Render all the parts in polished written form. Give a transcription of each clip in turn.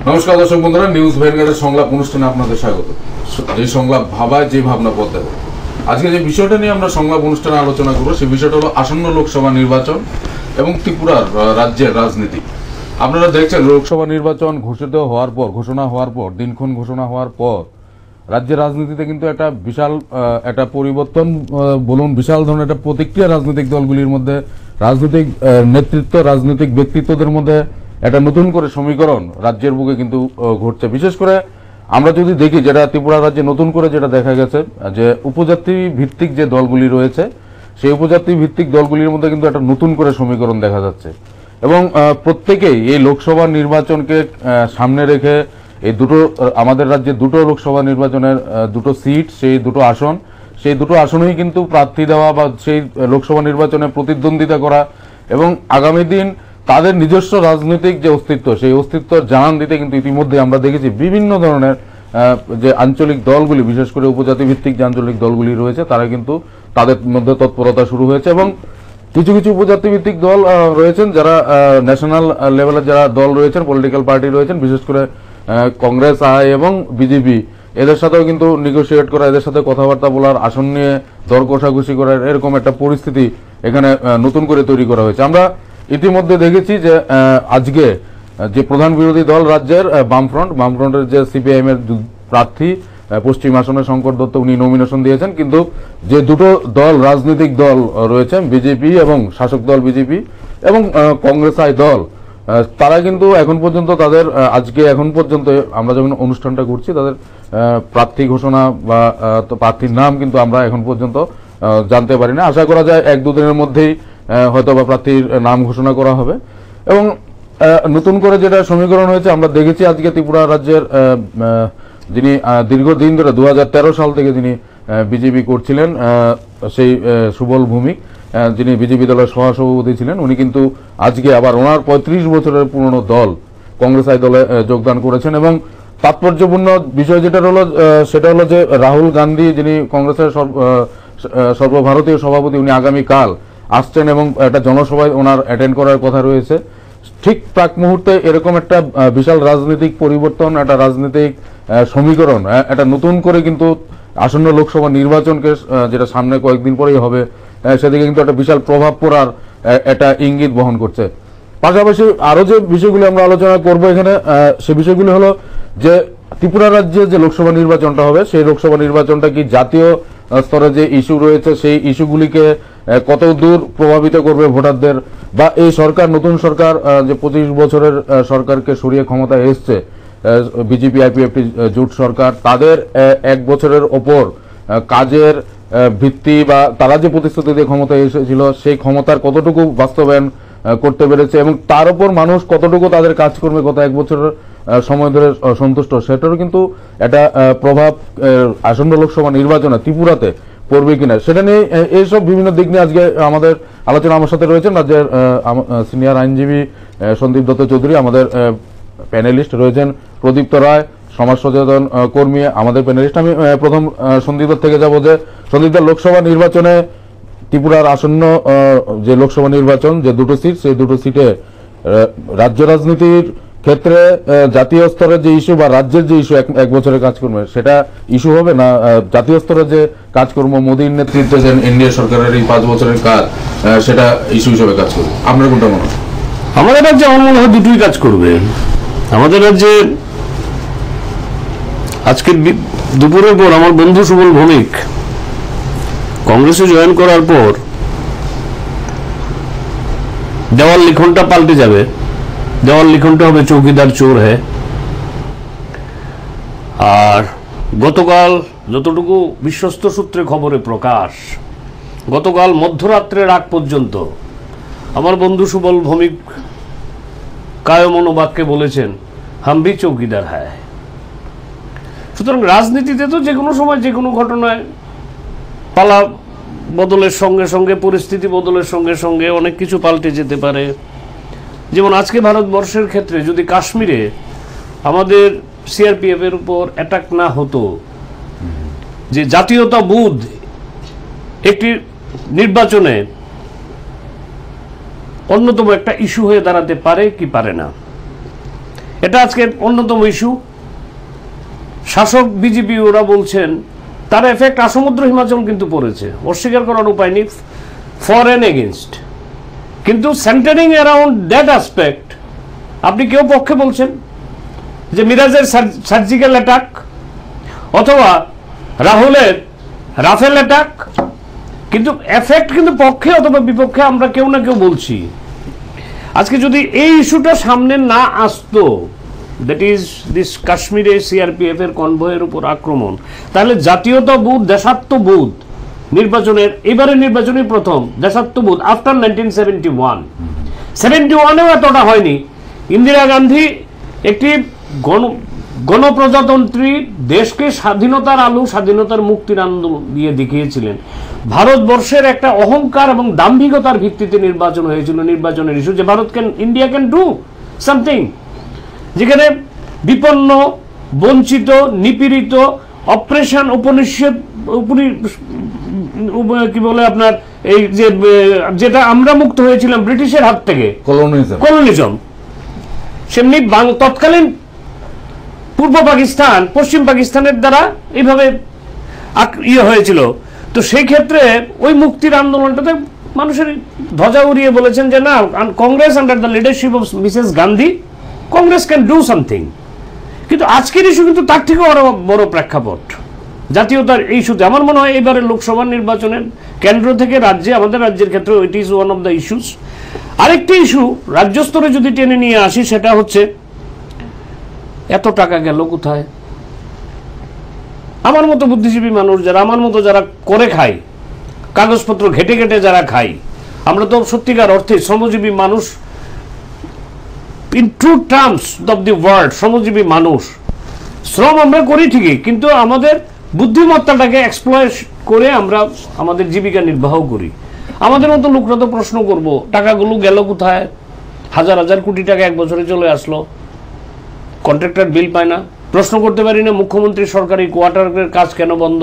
নমস্কার দর্শক বন্ধুরা, নিউজ ভ্যানগার্ডের সংলাপ অনুষ্ঠানে আপনাদের স্বাগত। যে সংলাপ ভাবায় যে ভাবনা পথে। আজকে যে বিষয়টা নিয়ে আমরা সংলাপ অনুষ্ঠানে আলোচনা করবো সেই বিষয়টা হলো আসন্ন লোকসভা নির্বাচন এবং ত্রিপুরার রাজ্যের রাজনীতি। আপনারা দেখছেন লোকসভা নির্বাচন ঘোষণা হওয়ার পর দিনক্ষণ ঘোষণা হওয়ার পর রাজ্যের রাজনীতিতে কিন্তু একটা বিশাল একটা পরিবর্তন বলুন, বিশাল ধরনের একটা প্রতিক্রিয়া রাজনৈতিক দলগুলির মধ্যে, রাজনৈতিক নেতৃত্ব, রাজনৈতিক ব্যক্তিত্বদের মধ্যে একটা নতুন করে সমীকরণ রাজ্যের বুকে কিন্তু ঘটছে। বিশেষ করে আমরা যদি দেখি, যেটা ত্রিপুরা রাজ্যে নতুন করে যেটা দেখা গেছে, যে উপজাতি ভিত্তিক যে দলগুলি রয়েছে সেই উপজাতি ভিত্তিক দলগুলির মধ্যে কিন্তু একটা নতুন করে সমীকরণ দেখা যাচ্ছে এবং প্রত্যেকেই এই লোকসভা নির্বাচনকে সামনে রেখে এই দুটো আমাদের রাজ্যে দুটো লোকসভা নির্বাচনের দুটো সিট, সেই দুটো আসনেই কিন্তু প্রার্থী দেওয়া বা সেই লোকসভা নির্বাচনে প্রতিদ্বন্দ্বিতা করা এবং আগামী দিন তাদের নিজস্ব রাজনৈতিক যে অস্তিত্ব, সেই অস্তিত্বর জানান দিতে কিন্তু ইতিমধ্যে আমরা দেখেছি বিভিন্ন ধরনের যে আঞ্চলিক দলগুলি, বিশেষ করে উপজাতি ভিত্তিক যে আঞ্চলিক দলগুলি রয়েছে তারা কিন্তু তাদের মধ্যে তৎপরতা শুরু হয়েছে এবং কিছু কিছু উপজাতি ভিত্তিক দল রয়েছেন যারা ন্যাশনাল লেভেলের যারা দল রয়েছেন, পলিটিক্যাল পার্টি রয়েছেন, বিশেষ করে কংগ্রেস, আই এবং বিজেপি, এদের সাথেও কিন্তু নেগোসিয়েট করা, এদের সাথে কথাবার্তা বলার, আসন নিয়ে দর কষাকষি করার এরকম একটা পরিস্থিতি এখানে নতুন করে তৈরি করা হয়েছে। আমরা ইতিমধ্যে দেখেছি যে আজকে যে প্রধান বিরোধী দল রাজ্যের বামফ্রন্টের যে সিপিআইএম এর প্রার্থী পশ্চিম আসনে শঙ্কর দত্ত, উনি নমিনেশন দিয়েছেন, কিন্তু যে দুটো দল রাজনৈতিক দল রয়েছে, বিজেপি এবং শাসক দল বিজেপি এবং কংগ্রেস আই দল, তারা কিন্তু এখন পর্যন্ত তাদের আজকে এখন পর্যন্ত আমরা যখন অনুষ্ঠানটা করছি তাদের প্রার্থী ঘোষণা বা প্রার্থীর নাম কিন্তু আমরা এখন পর্যন্ত জানতে পারি না। আশা করা যায় এক দুদিনের মধ্যেই হয়তো বা প্রার্থীর নাম ঘোষণা করা হবে এবং নতুন করে যেটা সমীকরণ হয়েছে আমরা দেখেছি আজকে ত্রিপুরা রাজ্যের যিনি দীর্ঘদিন ধরে 2013 সাল থেকে যিনি বিজেপি করছিলেন, সেই সুবল ভৌমিক, যিনি বিজেপি দলের সহসভাপতি ছিলেন, উনি কিন্তু আজকে আবার ওনার 35 বছরের পুরনো দল কংগ্রেস আই দলে যোগদান করেছেন এবং তাৎপর্যপূর্ণ বিষয় যেটা হলো সেটা হলো যে রাহুল গান্ধী, যিনি কংগ্রেসের সর্বভারতীয় সভাপতি, উনি আগামীকাল আসছেন এবং একটা জনসভায় ওনার অ্যাটেন্ড করার কথা রয়েছে। ঠিক প্রাক মুহূর্তে এরকম একটা বিশাল রাজনৈতিক পরিবর্তন, একটা রাজনৈতিক সমীকরণ, একটা নতুন করে কিন্তু আসন্ন লোকসভা নির্বাচনকে যেটা সামনে কয়েকদিন পরেই হবে, সেদিকে কিন্তু একটা বিশাল প্রভাব পড়ার একটা ইঙ্গিত বহন করছে। পাশাপাশি আরো যে বিষয়গুলি আমরা আলোচনা করব এখানে, সে বিষয়গুলি হলো যে ত্রিপুরা রাজ্যে যে লোকসভা নির্বাচনটা হবে সেই লোকসভা নির্বাচনটা কি জাতীয় স্তরে যে ইস্যু রয়েছে সেই ইস্যুগুলিকে কত দূর প্রভাবিত করবে ভোটারদের, বা এই সরকার, নতুন সরকার যে 25 বছরের সরকারকে সরিয়ে ক্ষমতায় এসছে বিজেপি আইপিএফটি জোট সরকার, তাদের এক বছরের ওপর কাজের ভিত্তি বা তারা যে প্রতিশ্রুতি দিয়ে ক্ষমতায় এসেছিল সেই ক্ষমতার কতটুকু বাস্তবায়ন করতে পেরেছে এবং তার উপর মানুষ কতটুকু তাদের কাজকর্মে গত এক বছরের সময় ধরে সন্তুষ্ট, সেটারও কিন্তু একটা প্রভাব আসন্ন লোকসভা নির্বাচনে ত্রিপুরাতে পড়বে কিনা সেটা নিয়ে, এইসব বিভিন্ন দিক নিয়ে আজকে আমাদের আলোচনা। আমার সাথে রয়েছেন রাজ্যের সিনিয়র আইনজীবী সন্দীপ দত্ত চৌধুরী, আমাদের প্যানেলিস্ট রয়েছেন প্রদীপ্ত রায়, সমাজ সচেতন কর্মী, আমাদের প্যানেলিস্ট। আমি প্রথম সন্দীপ দত্ত থেকে যাবো যে সন্দীপ দত্ত, লোকসভা নির্বাচনে ত্রিপুরার আসন্ন যে লোকসভা নির্বাচন, যে দুটো সিট, সেই দুটো সিটে রাজ্য রাজনীতির ক্ষেত্রে জাতীয় স্তরের যে ইস্যু বা রাজ্যের যে ইস্যু এক বছরের কাজকর্ম, সেটা ইস্যু হবে না জাতীয় স্তরের যে কাজকর্ম, মোদীর নেতৃত্বে যে এনডিএ সরকারের এই 5 বছরের কাজ, সেটা ইস্যু হিসেবে কাজ করবে? আপনার কোনটা মনে হয়? আমাদের রাজ্যে আমার মনে হয় দুটোই কাজ করবে। আমাদের রাজ্যে আজকে দুপুরের পর আমার বন্ধু সুবল ভৌমিক কংগ্রেসে জয়েন করার পর দেওয়াল লিখনটা পাল্টে যাবে। দেওয়াল লিখনটা হবে চৌকিদার চোর হ্যায়। আর গতকাল যতটুকু বিশ্বস্ত সূত্রে খবরে প্রকাশ, গতকাল মধ্যরাত্রের আগ পর্যন্ত আমার বন্ধু সুবল ভৌমিক কায় মনোবাক্যে বলেছেন হাম ভি চৌকিদার হ্যায়। সুতরাং রাজনীতিতে তো যে কোনো সময় যে কোনো ঘটনায় পালা বদলের সঙ্গে সঙ্গে, পরিস্থিতি বদলের সঙ্গে সঙ্গে অনেক কিছু পাল্টে যেতে পারে। যেমন আজকে ভারতবর্ষের ক্ষেত্রে যদি কাশ্মীরে আমাদের সিআরপিএফ এর উপর অ্যাটাক না হতো, যে জাতীয়তাবোধ একটি নির্বাচনে অন্যতম একটা ইস্যু হয়ে দাঁড়াতে পারে কি পারে না। এটা আজকে অন্যতম ইস্যু। শাসক বিজেপি ওরা বলছেন তার এফেক্ট আসমুদ্র হিমাচল কিন্তু পড়েছে, অস্বীকার করার উপায় নেই, ফর অ্যান্ড এগেনস্ট। কিন্তু সেন্টারিং অ্যারাউন্ড দ্যাট অ্যাসপেক্ট আপনি কেউ পক্ষে বলছেন যে মিরাজের সার্জিক্যাল অ্যাটাক অথবা রাহুলের রাফেল অ্যাটাক, কিন্তু এফেক্ট কিন্তু পক্ষে অথবা বিপক্ষে আমরা কেউ না কেউ বলছি। আজকে যদি এই ইস্যুটা সামনে না আসতো, দ্যাট ইজ দিস কাশ্মীরে সিআরপিএফ এর কনভয়ের উপর আক্রমণ, তাহলে জাতীয়তাবোধ দেশাত্মবোধ নির্বাচনের এবারের নির্বাচনই প্রথম দেশাত্মবোধ আফটার 1971-71-এও এতটা হয়নি। ইন্দিরা গান্ধী একটি গণপ্রজাতন্ত্রী দেশকে স্বাধীনতার আলো, স্বাধীনতার মুক্তির আন্দোলন দিয়ে দেখিয়েছিলেন। ভারতবর্ষের একটা অহংকার এবং দাম্ভিকতার ভিত্তিতে নির্বাচন হয়েছিল, নির্বাচনের ইস্যু যে Bharat India can do something, যেখানে বিপন্ন, বঞ্চিত, নিপীড়িত, অপারেশন উপনিষদ কি বলে আপনার এই যে যেটা আমরা মুক্ত হয়েছিলাম ব্রিটিশের হাত থেকে, কলোনিজম, সেমনি তৎকালীন পূর্ব পাকিস্তান পশ্চিম পাকিস্তানের দ্বারা এইভাবে হয়েছিল। তো সেই ক্ষেত্রে ওই মুক্তির আন্দোলনটাতে মানুষের ধ্বজা উড়িয়ে বলেছেন যে না, Congress under the leadership of Mrs Gandhi, Congress can do something. কিন্তু আজকের ইস্যু কিন্তু তার থেকেও আরো বড় প্রেক্ষাপট, জাতীয়তার এই ইস্যুতে। আমার মনে হয় এবারে লোকসভা নির্বাচনের কেন্দ্র থেকে রাজ্যে, আমাদের রাজ্যের ক্ষেত্রে it is one of the issues. আরেকটি ইস্যু রাজ্য স্তরে যদি টেনে নিয়ে আসি, সেটা হচ্ছে এত টাকা গেল কোথায়? আমার মতো বুদ্ধিজীবী মানুষ যারা, আমার মতো যারা করে খাই, কাগজপত্র ঘেটে ঘেটে যারা খাই, আমরা তো সত্যিকার অর্থে শ্রমজীবী মানুষ, in true terms of the word শ্রমজীবী মানুষ। শ্রম আমরা করি ঠিকই, কিন্তু আমাদের বুদ্ধিমত্তাটাকে এক্সপ্লয়েট করে আমরা আমাদের জীবিকা নির্বাহ করি। আমাদের মতো লোকরা তো প্রশ্ন করবো টাকাগুলো গেল কোথায়? হাজার হাজার কোটি টাকা এক বছরে চলে আসলো, কন্ট্রাক্টর বিল পায় না। প্রশ্ন করতে পারি না মুখ্যমন্ত্রী সরকারি কোয়ার্টারের কাজ কেন বন্ধ?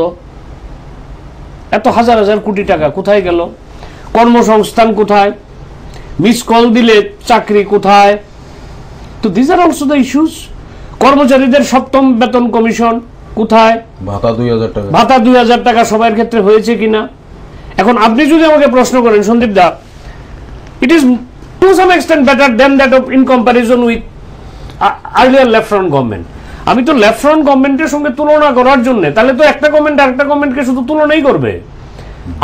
এত হাজার হাজার কোটি টাকা কোথায় গেল? কর্মসংস্থান কোথায়? মিস কল দিলে চাকরি কোথায়? তো this are also the issues. কর্মচারীদের সপ্তম বেতন কমিশন কোথায়? ভাতা 2000 টাকা, ভাতা 2000 টাকা সবার ক্ষেত্রে হয়েছে কিনা? এখন আপনি যদি আমাকে প্রশ্ন করেন সন্দীপ দা, it is to some extent better than that of in comparison with earlier left front government. আমি তো লেফট ফ্রন্ট গভর্নমেন্টের সঙ্গে তুলনা করার জন্য, তাহলে তো একটা গভর্নমেন্ট আরেকটা গভর্নমেন্টকে শুধু তুলনাই করবে।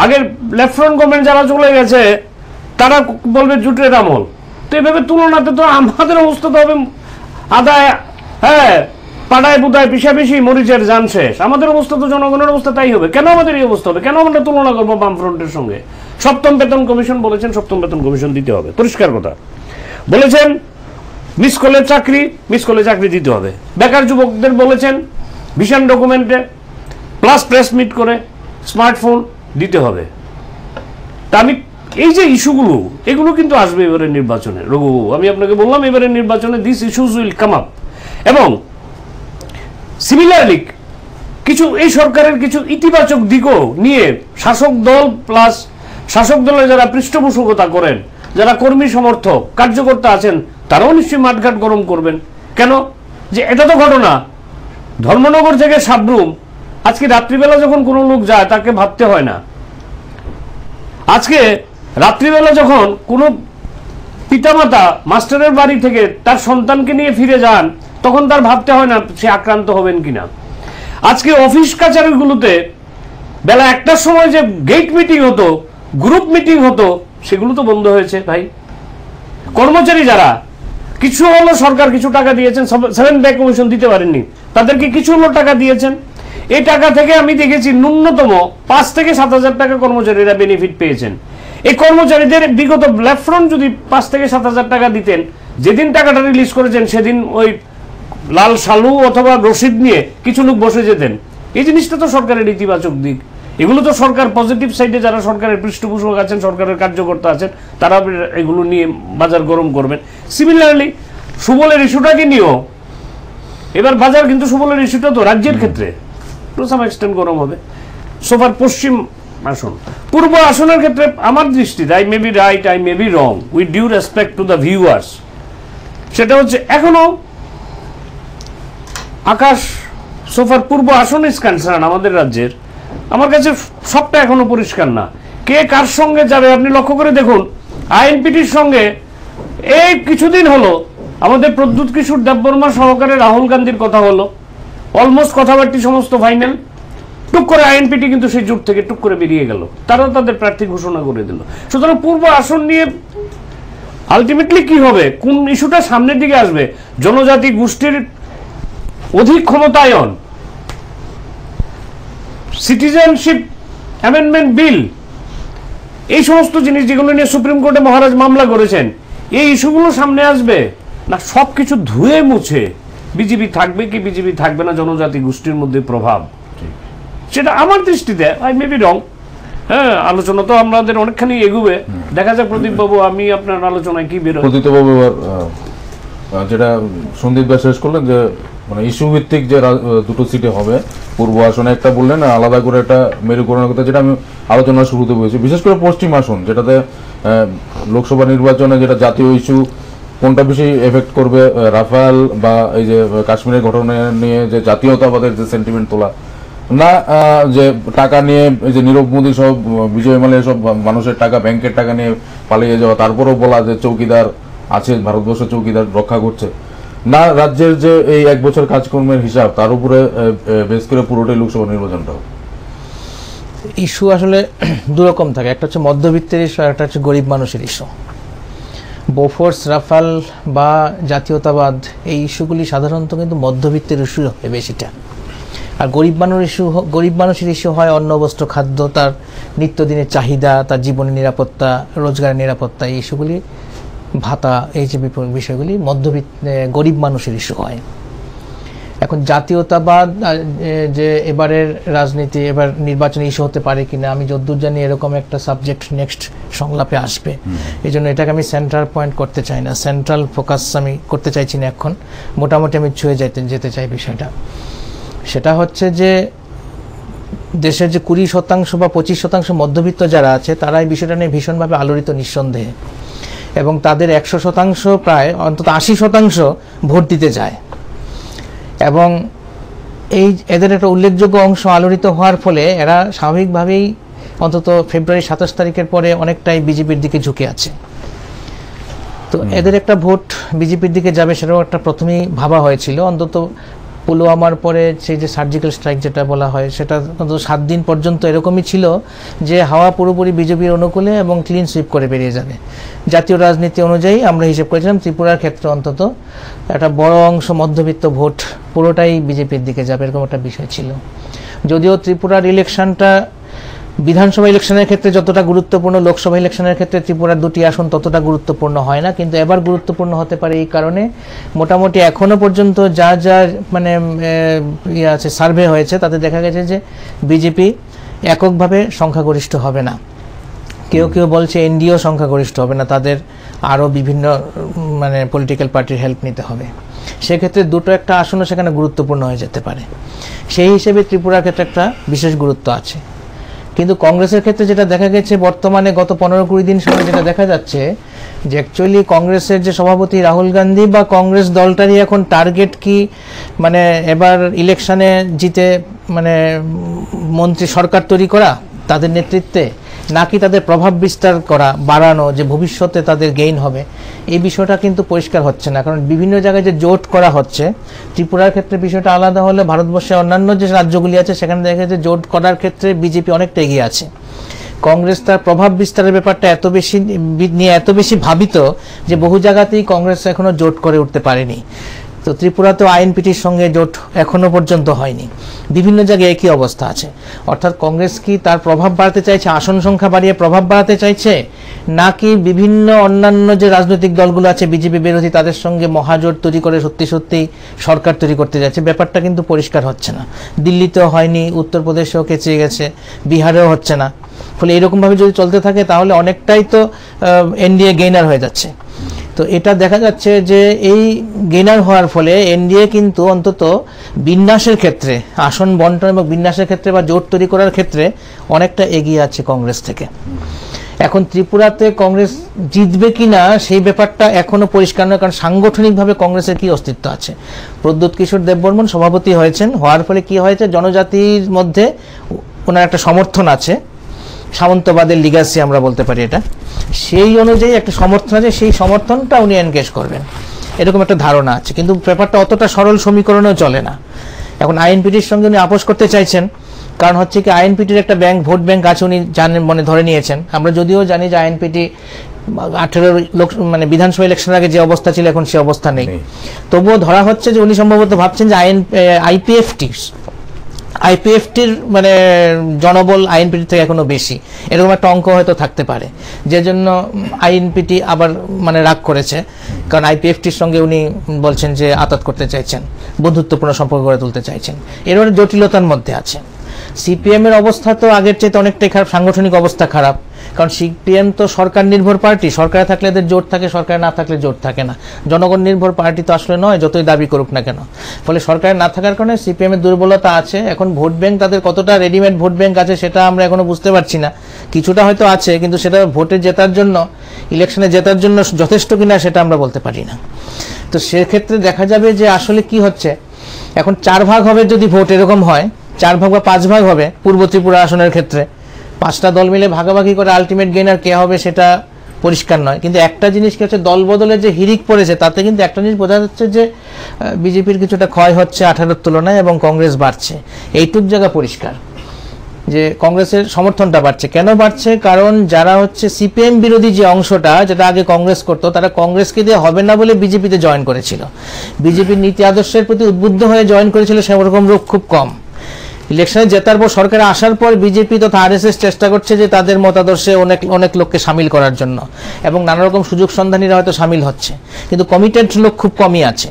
আগের লেফট ফ্রন্ট গভর্নমেন্ট যারা চলে গেছে তারা বলবে জুটের আমল। তো এইভাবে তুলনাতে তো আমাদের অবস্থা তো হবে আদায়, হ্যাঁ, পাড়ায় বুদায় পিছাপিছি মরিচের জান শেষ। আমাদের অবস্থা তো, জনগণের অবস্থা তাই হবে। কেন আমাদের এই অবস্থা হবে? কেন আমরা তুলনা করবো বামফ্রন্টের সঙ্গে? সপ্তম বেতন কমিশন বলেছেন সপ্তম বেতন কমিশন দিতে হবে, পরিষ্কার কথা বলেছেন। মিস কলের চাকরি, মিস কলের চাকরি দিতে হবে। বেকার যুবকদের বলেছেন ভিশন ডকুমেন্টে প্লাস প্রেস মিট করে স্মার্টফোন দিতে হবে। তা আমি এই যে ইস্যুগুলো, এগুলো কিন্তু আসবে এবারের নির্বাচনে। রঘুবাবু, আমি আপনাকে বললাম এবারের নির্বাচনে this issues will come up. এবং সিমিলারলি কিছু এই সরকারের কিছু ইতিবাচক দিকও নিয়ে শাসক দল প্লাস শাসক দলের যারা পৃষ্ঠপোষকতা করেন, যারা কর্মী সমর্থক কার্যকর্তা আছেন, তারাও নিশ্চয়ই মাঠঘাট গরম করবেন। কেন? যে এটা তো ঘটনা, ধর্মনগর থেকে সাবরুম আজকে রাত্রিবেলা যখন কোনো লোক যায় তাকে ভাবতে হয় না। আজকে রাত্রিবেলা যখন কোনো পিতামাতা মাস্টারের বাড়ি থেকে তার সন্তানকে নিয়ে ফিরে যান, তখন তার ভাবতে হয় না সে আক্রান্ত হবেন কিনা। আজকে অফিস কাচারিগুলোতে বেলা 1টার সময় যে গেট মিটিং হতো, গ্রুপ মিটিং হতো, সেগুলো তো বন্ধ হয়েছে ভাই। কর্মচারী যারা কিছু হলো, সরকার কিছু টাকা দিয়েছেন, 7 পে কমিশন দিতে পারেননি, তাদেরকে কিছু হলো টাকা দিয়েছেন। এই টাকা থেকে আমি দেখেছি ন্যূনতম 5 থেকে 7,000 টাকা কর্মচারীরা বেনিফিট পেয়েছেন। এই কর্মচারীদের বিগত লেফট ফ্রন্ট যদি 5 থেকে 7,000 টাকা দিতেন, যেদিন টাকাটা রিলিজ করেছেন সেদিন ওই লাল শালু অথবা রসিদ নিয়ে কিছু লোক বসে যেতেন। এই জিনিসটা তো সরকারের ইতিবাচক দিক। এগুলো তো সরকার পজিটিভ সাইডে যারা সরকারের পৃষ্ঠপোষক আছেন, সরকারের কার্যকর্তা আছেন, তারা এগুলো নিয়ে বাজার গরম করবেন। সিমিলারলি সুবলের ইস্যুটাকে নিয়েও এবার বাজার কিন্তু সুবলের ইস্যুটা তো রাজ্যের ক্ষেত্রে টু সাম এক্সটেন্ট গরম হবে। সোফার পশ্চিম আসন, পূর্ব আসনের ক্ষেত্রে আমার দৃষ্টিতে, I may be right, I may be wrong, with due respect to the viewers, সেটা হচ্ছে এখনো আকাশ সোফার পূর্ব আসন ইজ কনসার্ন আমাদের রাজ্যের, আমার কাছে সবটা এখনো পরিষ্কার না। কে কার সঙ্গে যাবে আপনি লক্ষ্য করে দেখুন। আইএনপিটির সঙ্গে এই কিছুদিন হলো আমাদের প্রদ্যুৎ কিশোর দেববর্মা সহকারে রাহুল গান্ধীর কথা হলো, অলমোস্ট কথাবার্তা সমস্ত ফাইনাল। টুক করে আইএনপিটি কিন্তু সেই জোট থেকে টুক করে বেরিয়ে গেল, তারা তাদের প্রার্থী ঘোষণা করে দিল। সুতরাং পূর্ব আসন নিয়ে আলটিমেটলি কি হবে, কোন ইস্যুটা সামনের দিকে আসবে, জনজাতি গোষ্ঠীর অধিক ক্ষমতায়ন, সিটিজেনশিপ অ্যামেন্ডমেন্ট বিল, এই সমস্ত জিনিস যেগুলো নিয়ে সুপ্রিম কোর্টে মহারাজ মামলা করেছেন, এই ইস্যুগুলো সামনে আসবে না সবকিছু ধুয়ে মুছে বিজেপি থাকবে কি বিজেপি থাকবে না জনজাতি গোষ্ঠীর মধ্যে প্রভাব, সেটা আমার দৃষ্টিতে আই মে বি রং। হ্যাঁ, আলোচনা তো আমাদের অনেকখানি এগুবে, দেখা যাক প্রদীপ বাবু আমি আপনার আলোচনায় কি বেরোয়। প্রদীপ বাবু যেটা সন্দীপ ভাই শেষ করলেন যে মানে ইস্যু ভিত্তিক যে দুটো সিটে হবে, পূর্ব আসনে একটা বললেন, আলাদা করে একটা মেরুকরণের কথা, যেটা আমি আলোচনা শুরুতে বলেছি, বিশেষ করে পশ্চিম আসন যেটাতে লোকসভা নির্বাচনে যেটা জাতীয় ইস্যু কোনটা বেশি এফেক্ট করবে, রাফাল বা এই যে কাশ্মীরের ঘটনা নিয়ে যে জাতীয়তাবাদের যে সেন্টিমেন্ট তোলা, না যে টাকা নিয়ে এই যে নীরব মোদী সব বিজয় মালিয়া সব মানুষের টাকা ব্যাংকের টাকা নিয়ে পালিয়ে যাওয়া, তারপরেও বলা যে চৌকিদার আছে ভারতবর্ষের চৌকিদার রক্ষা করছে, না রাজ্যের যে এই 1 বছর কাজকর্মের হিসাব তার উপরে বেস করে পুরোটাই লোকসভা নির্বাচনটা। ইস্যু আসলে দুরকম থাকে, একটা হচ্ছে মধ্যবিত্তের ইস্যু, একটা হচ্ছে গরিব মানুষের ইস্যু। বোফোর্স, রাফাল বা জাতীয়তাবাদ এই ইস্যুগুলি সাধারণত কিন্তু মধ্যবিত্তের ইস্যু হয় বেশিটা। আর গরিব মানুষের ইস্যু হয় অন্ন বস্ত্র খাদ্য, তার নিত্যদিনের চাহিদা, তার জীবনের নিরাপত্তা, রোজগারের নিরাপত্তা, এই ইস্যুগুলি, ভাতা, এই যে বিষয়গুলি গরিব মানুষের ইস্যু হয়। এখন জাতীয়তাবাদ যে এবারের রাজনীতি, এবার নির্বাচনী ইস্যু হতে পারে কিনা, আমি যদ্দূর জানি এরকম একটা সাবজেক্ট নেক্সট সংলাপে আসবে, এই জন্য এটাকে আমি সেন্ট্রাল পয়েন্ট করতে চাই না, সেন্ট্রাল ফোকাস আমি করতে চাইছি না এখন। মোটামুটি আমি ছুঁয়ে যেতে চাই বিষয়টা। সেটা হচ্ছে যে দেশের যে 20% বা 25% মধ্যবিত্ত যারা আছে, তারা এই বিষয়টা নিয়ে ভীষণভাবে আলোড়িত নিঃসন্দেহে, এবং তাদের 100% প্রায় অন্তত 80% ভোট দিতে যায়, এবং এদের একটা উল্লেখযোগ্য অংশ আলোড়িত হওয়ার ফলে এরা স্বাভাবিকভাবেই অন্তত ফেব্রুয়ারি 27 তারিখের পরে অনেকটাই বিজেপির দিকে ঝুঁকে আছে। তো এদের একটা ভোট বিজেপির দিকে যাবে সেটাও একটা প্রথমেই ভাবা হয়েছিল। অন্তত পুলওয়ামার পরে সেই যে সার্জিক্যাল স্ট্রাইক যেটা বলা হয়, সেটা অন্তত 7 দিন পর্যন্ত এরকমই ছিল যে হাওয়া পুরোপুরি বিজেপির অনুকূলে এবং ক্লিন সুইপ করে বেরিয়ে যাবে। জাতীয় রাজনীতি অনুযায়ী আমরা হিসেব করেছিলাম ত্রিপুরার ক্ষেত্রে অন্তত একটা বড় অংশ মধ্যবিত্ত ভোট পুরোটাই বিজেপির দিকে যাবে, এরকম একটা বিষয় ছিল। যদিও ত্রিপুরার ইলেকশনটা বিধানসভা ইলেকশনের ক্ষেত্রে যতটা গুরুত্বপূর্ণ, লোকসভা ইলেকশনের ক্ষেত্রে ত্রিপুরার 2টি আসন ততটা গুরুত্বপূর্ণ হয় না, কিন্তু এবার গুরুত্বপূর্ণ হতে পারে এই কারণে মোটামুটি এখনো পর্যন্ত যা মানে আছে সার্ভে হয়েছে তাতে দেখা গেছে যে বিজেপি এককভাবে সংখ্যাগরিষ্ঠ হবে না। কেউ বলছে এনডিও সংখ্যাগরিষ্ঠ হবে না, তাদের আরও বিভিন্ন মানে পলিটিক্যাল পার্টির হেল্প নিতে হবে। সেক্ষেত্রে একটা আসনও সেখানে গুরুত্বপূর্ণ হয়ে যেতে পারে। সেই হিসেবে ত্রিপুরার ক্ষেত্রে একটা বিশেষ গুরুত্ব আছে। কিন্তু কংগ্রেসের ক্ষেত্রে যেটা দেখা গেছে বর্তমানে গত 15-20 দিন সময় যেটা দেখা যাচ্ছে যে অ্যাকচুয়ালি কংগ্রেসের যে সভাপতি রাহুল গান্ধী বা কংগ্রেস দলটারই এখন টার্গেট কি, মানে এবার ইলেকশনে জিতে মানে মন্ত্রী সরকার তৈরি করা তাদের নেতৃত্বে, নাকি তাদের প্রভাব বিস্তার করা বাড়ানো যে ভবিষ্যতে তাদের গেইন হবে, এই বিষয়টা কিন্তু পরিষ্কার হচ্ছে না। কারণ বিভিন্ন জায়গায় যে জোট করা হচ্ছে, ত্রিপুরার ক্ষেত্রে বিষয়টা আলাদা হলে ভারতবর্ষের অন্যান্য যে রাজ্যগুলি আছে সেখানে দেখা যাচ্ছে জোট করার ক্ষেত্রে বিজেপি অনেকটা এগিয়ে আছে। কংগ্রেস তার প্রভাব বিস্তারের ব্যাপারটা এত বেশি ভাবিত যে বহু জায়গাতেই কংগ্রেস এখনো জোট করে উঠতে পারেনি। তো ত্রিপুরাতেও আইএনপিটির সঙ্গে জোট এখনো পর্যন্ত হয়নি, বিভিন্ন জায়গায় একই অবস্থা আছে। অর্থাৎ কংগ্রেস কি তার প্রভাব বাড়াতে চাইছে, আসন সংখ্যা বাড়িয়ে প্রভাব বাড়াতে চাইছে, নাকি বিভিন্ন অন্যান্য যে রাজনৈতিক দলগুলো আছে বিজেপি বিরোধী তাদের সঙ্গে মহাজোট তৈরি করে সত্যি সরকার তৈরি করতে যাচ্ছে, ব্যাপারটা কিন্তু পরিষ্কার হচ্ছে না। দিল্লিতেও হয়নি, উত্তরপ্রদেশেও কেচে গেছে, বিহারেও হচ্ছে না। ফলে এরকমভাবে যদি চলতে থাকে তাহলে অনেকটাই তো এনডিএ গেইনার হয়ে যাচ্ছে। তো এটা দেখা যাচ্ছে যে এই গেইনার হওয়ার ফলে এনডিএ কিন্তু অন্তত বিন্যাসের ক্ষেত্রে, আসন বন্টন এবং বিন্যাসের ক্ষেত্রে বা জোট তৈরি করার ক্ষেত্রে অনেকটা এগিয়ে আছে কংগ্রেস থেকে। এখন ত্রিপুরাতে কংগ্রেস জিতবে কিনা সেই ব্যাপারটা এখনো পরিষ্কার নয়, কারণ সাংগঠনিকভাবে কংগ্রেসের কি অস্তিত্ব আছে। প্রদ্যোৎ কিশোর দেববর্মন সভাপতি হয়েছেন, হওয়ার ফলে কি হয়েছে, জনজাতির মধ্যে ওনার একটা সমর্থন আছে, সামন্তবাদের লিগাসি আমরা বলতে পারি এটা, সেই অনুযায়ী একটা সমর্থন আছে, সেই সমর্থনটা উনি এনগেজ করবেন এরকম একটা ধারণা আছে। কিন্তু ব্যাপারটা অতটা সরল সমীকরণেও চলে না। এখন আইএনপিটির সঙ্গে উনি আপোষ করতে চাইছেন, কারণ হচ্ছে কি আইএনপিটির একটা ব্যাংক, ভোট ব্যাংক আছে, উনি জানেন, মনে ধরে নিয়েছেন। আমরা যদিও জানি যে আইএনপিটি 18 লোক মানে বিধানসভা ইলেকশনের আগে যে অবস্থা ছিল এখন সে অবস্থা নেই, তবুও ধরা হচ্ছে যে উনি সম্ভবত ভাবছেন যে আইপিএফটির মানে জনবল আইএনপিটি থেকে এখনো বেশি, এরকম একটা অঙ্ক হয়তো থাকতে পারে, যে জন্য আইএনপিটি আবার মানে রাগ করেছে, কারণ আইপিএফটির সঙ্গে উনি বলছেন যে আতাত করতে চাইছেন, বন্ধুত্বপূর্ণ সম্পর্ক গড়ে তুলতে চাইছেন, এর জটিলতার মধ্যে আছে। সিপিএম এর অবস্থা তো আগের চেয়ে অনেকটাই খারাপ, সাংগঠনিক অবস্থা খারাপ, কারণ সিপিএম তো সরকার নির্ভর পার্টি, সরকারে থাকলে এদের জোট থাকে, সরকারে না থাকলে জোট থাকে না। জনগণ নির্ভর পার্টি তো আসলে নয়, যতই দাবি করুক না কেন। ফলে সরকারে না থাকার কারণে সিপিএম এর দুর্বলতা আছে। এখন ভোট ব্যাংক তাদের কতটা রেডিমেড ভোট ব্যাংক আছে সেটা আমরা এখনো বুঝতে পারছি না, কিছুটা হয়তো আছে, কিন্তু সেটা ভোটে জেতার জন্য, ইলেকশনে জেতার জন্য যথেষ্ট কিনা সেটা আমরা বলতে পারি না। তো সেক্ষেত্রে দেখা যাবে যে আসলে কি হচ্ছে, এখন 4 ভাগ হবে যদি ভোট এরকম হয়, 4 ভাগ বা 5 ভাগ হবে পূর্ব ত্রিপুরা আসনের ক্ষেত্রে, 5টা দল মিলে ভাগাভাগি করে আলটিমেট গেইনার কে হবে সেটা পরিষ্কার নয়। কিন্তু একটা জিনিস কি হচ্ছে, দল বদলের যে হিড়িক পড়েছে তাতে কিন্তু একটা জিনিস বোঝা যাচ্ছে যে বিজেপির কিছুটা ক্ষয় হচ্ছে 18-র তুলনায় এবং কংগ্রেস বাড়ছে, এইটুক জায়গা পরিষ্কার যে কংগ্রেসের সমর্থনটা বাড়ছে। কেন বাড়ছে? কারণ যারা হচ্ছে সিপিএম বিরোধী যে অংশটা, যেটা আগে কংগ্রেস করতো, তারা কংগ্রেসকে দিয়ে হবে না বলে বিজেপিতে জয়েন করেছিল, বিজেপির নীতি আদর্শের প্রতি উদ্বুদ্ধ হয়ে জয়েন করেছিল, সেরকম লোক খুব কম। ইলেকশনে জেতার পর, সরকারে আসার পর বিজেপি তথা আরএসএস চেষ্টা করছে যে তাদের মতাদর্শে অনেক লোককে সামিল করার জন্য, এবং নানা রকম সুযোগ সন্ধানীরা হয়তো সামিল হচ্ছে, কিন্তু কমিটেড লোক খুব কমই আছে।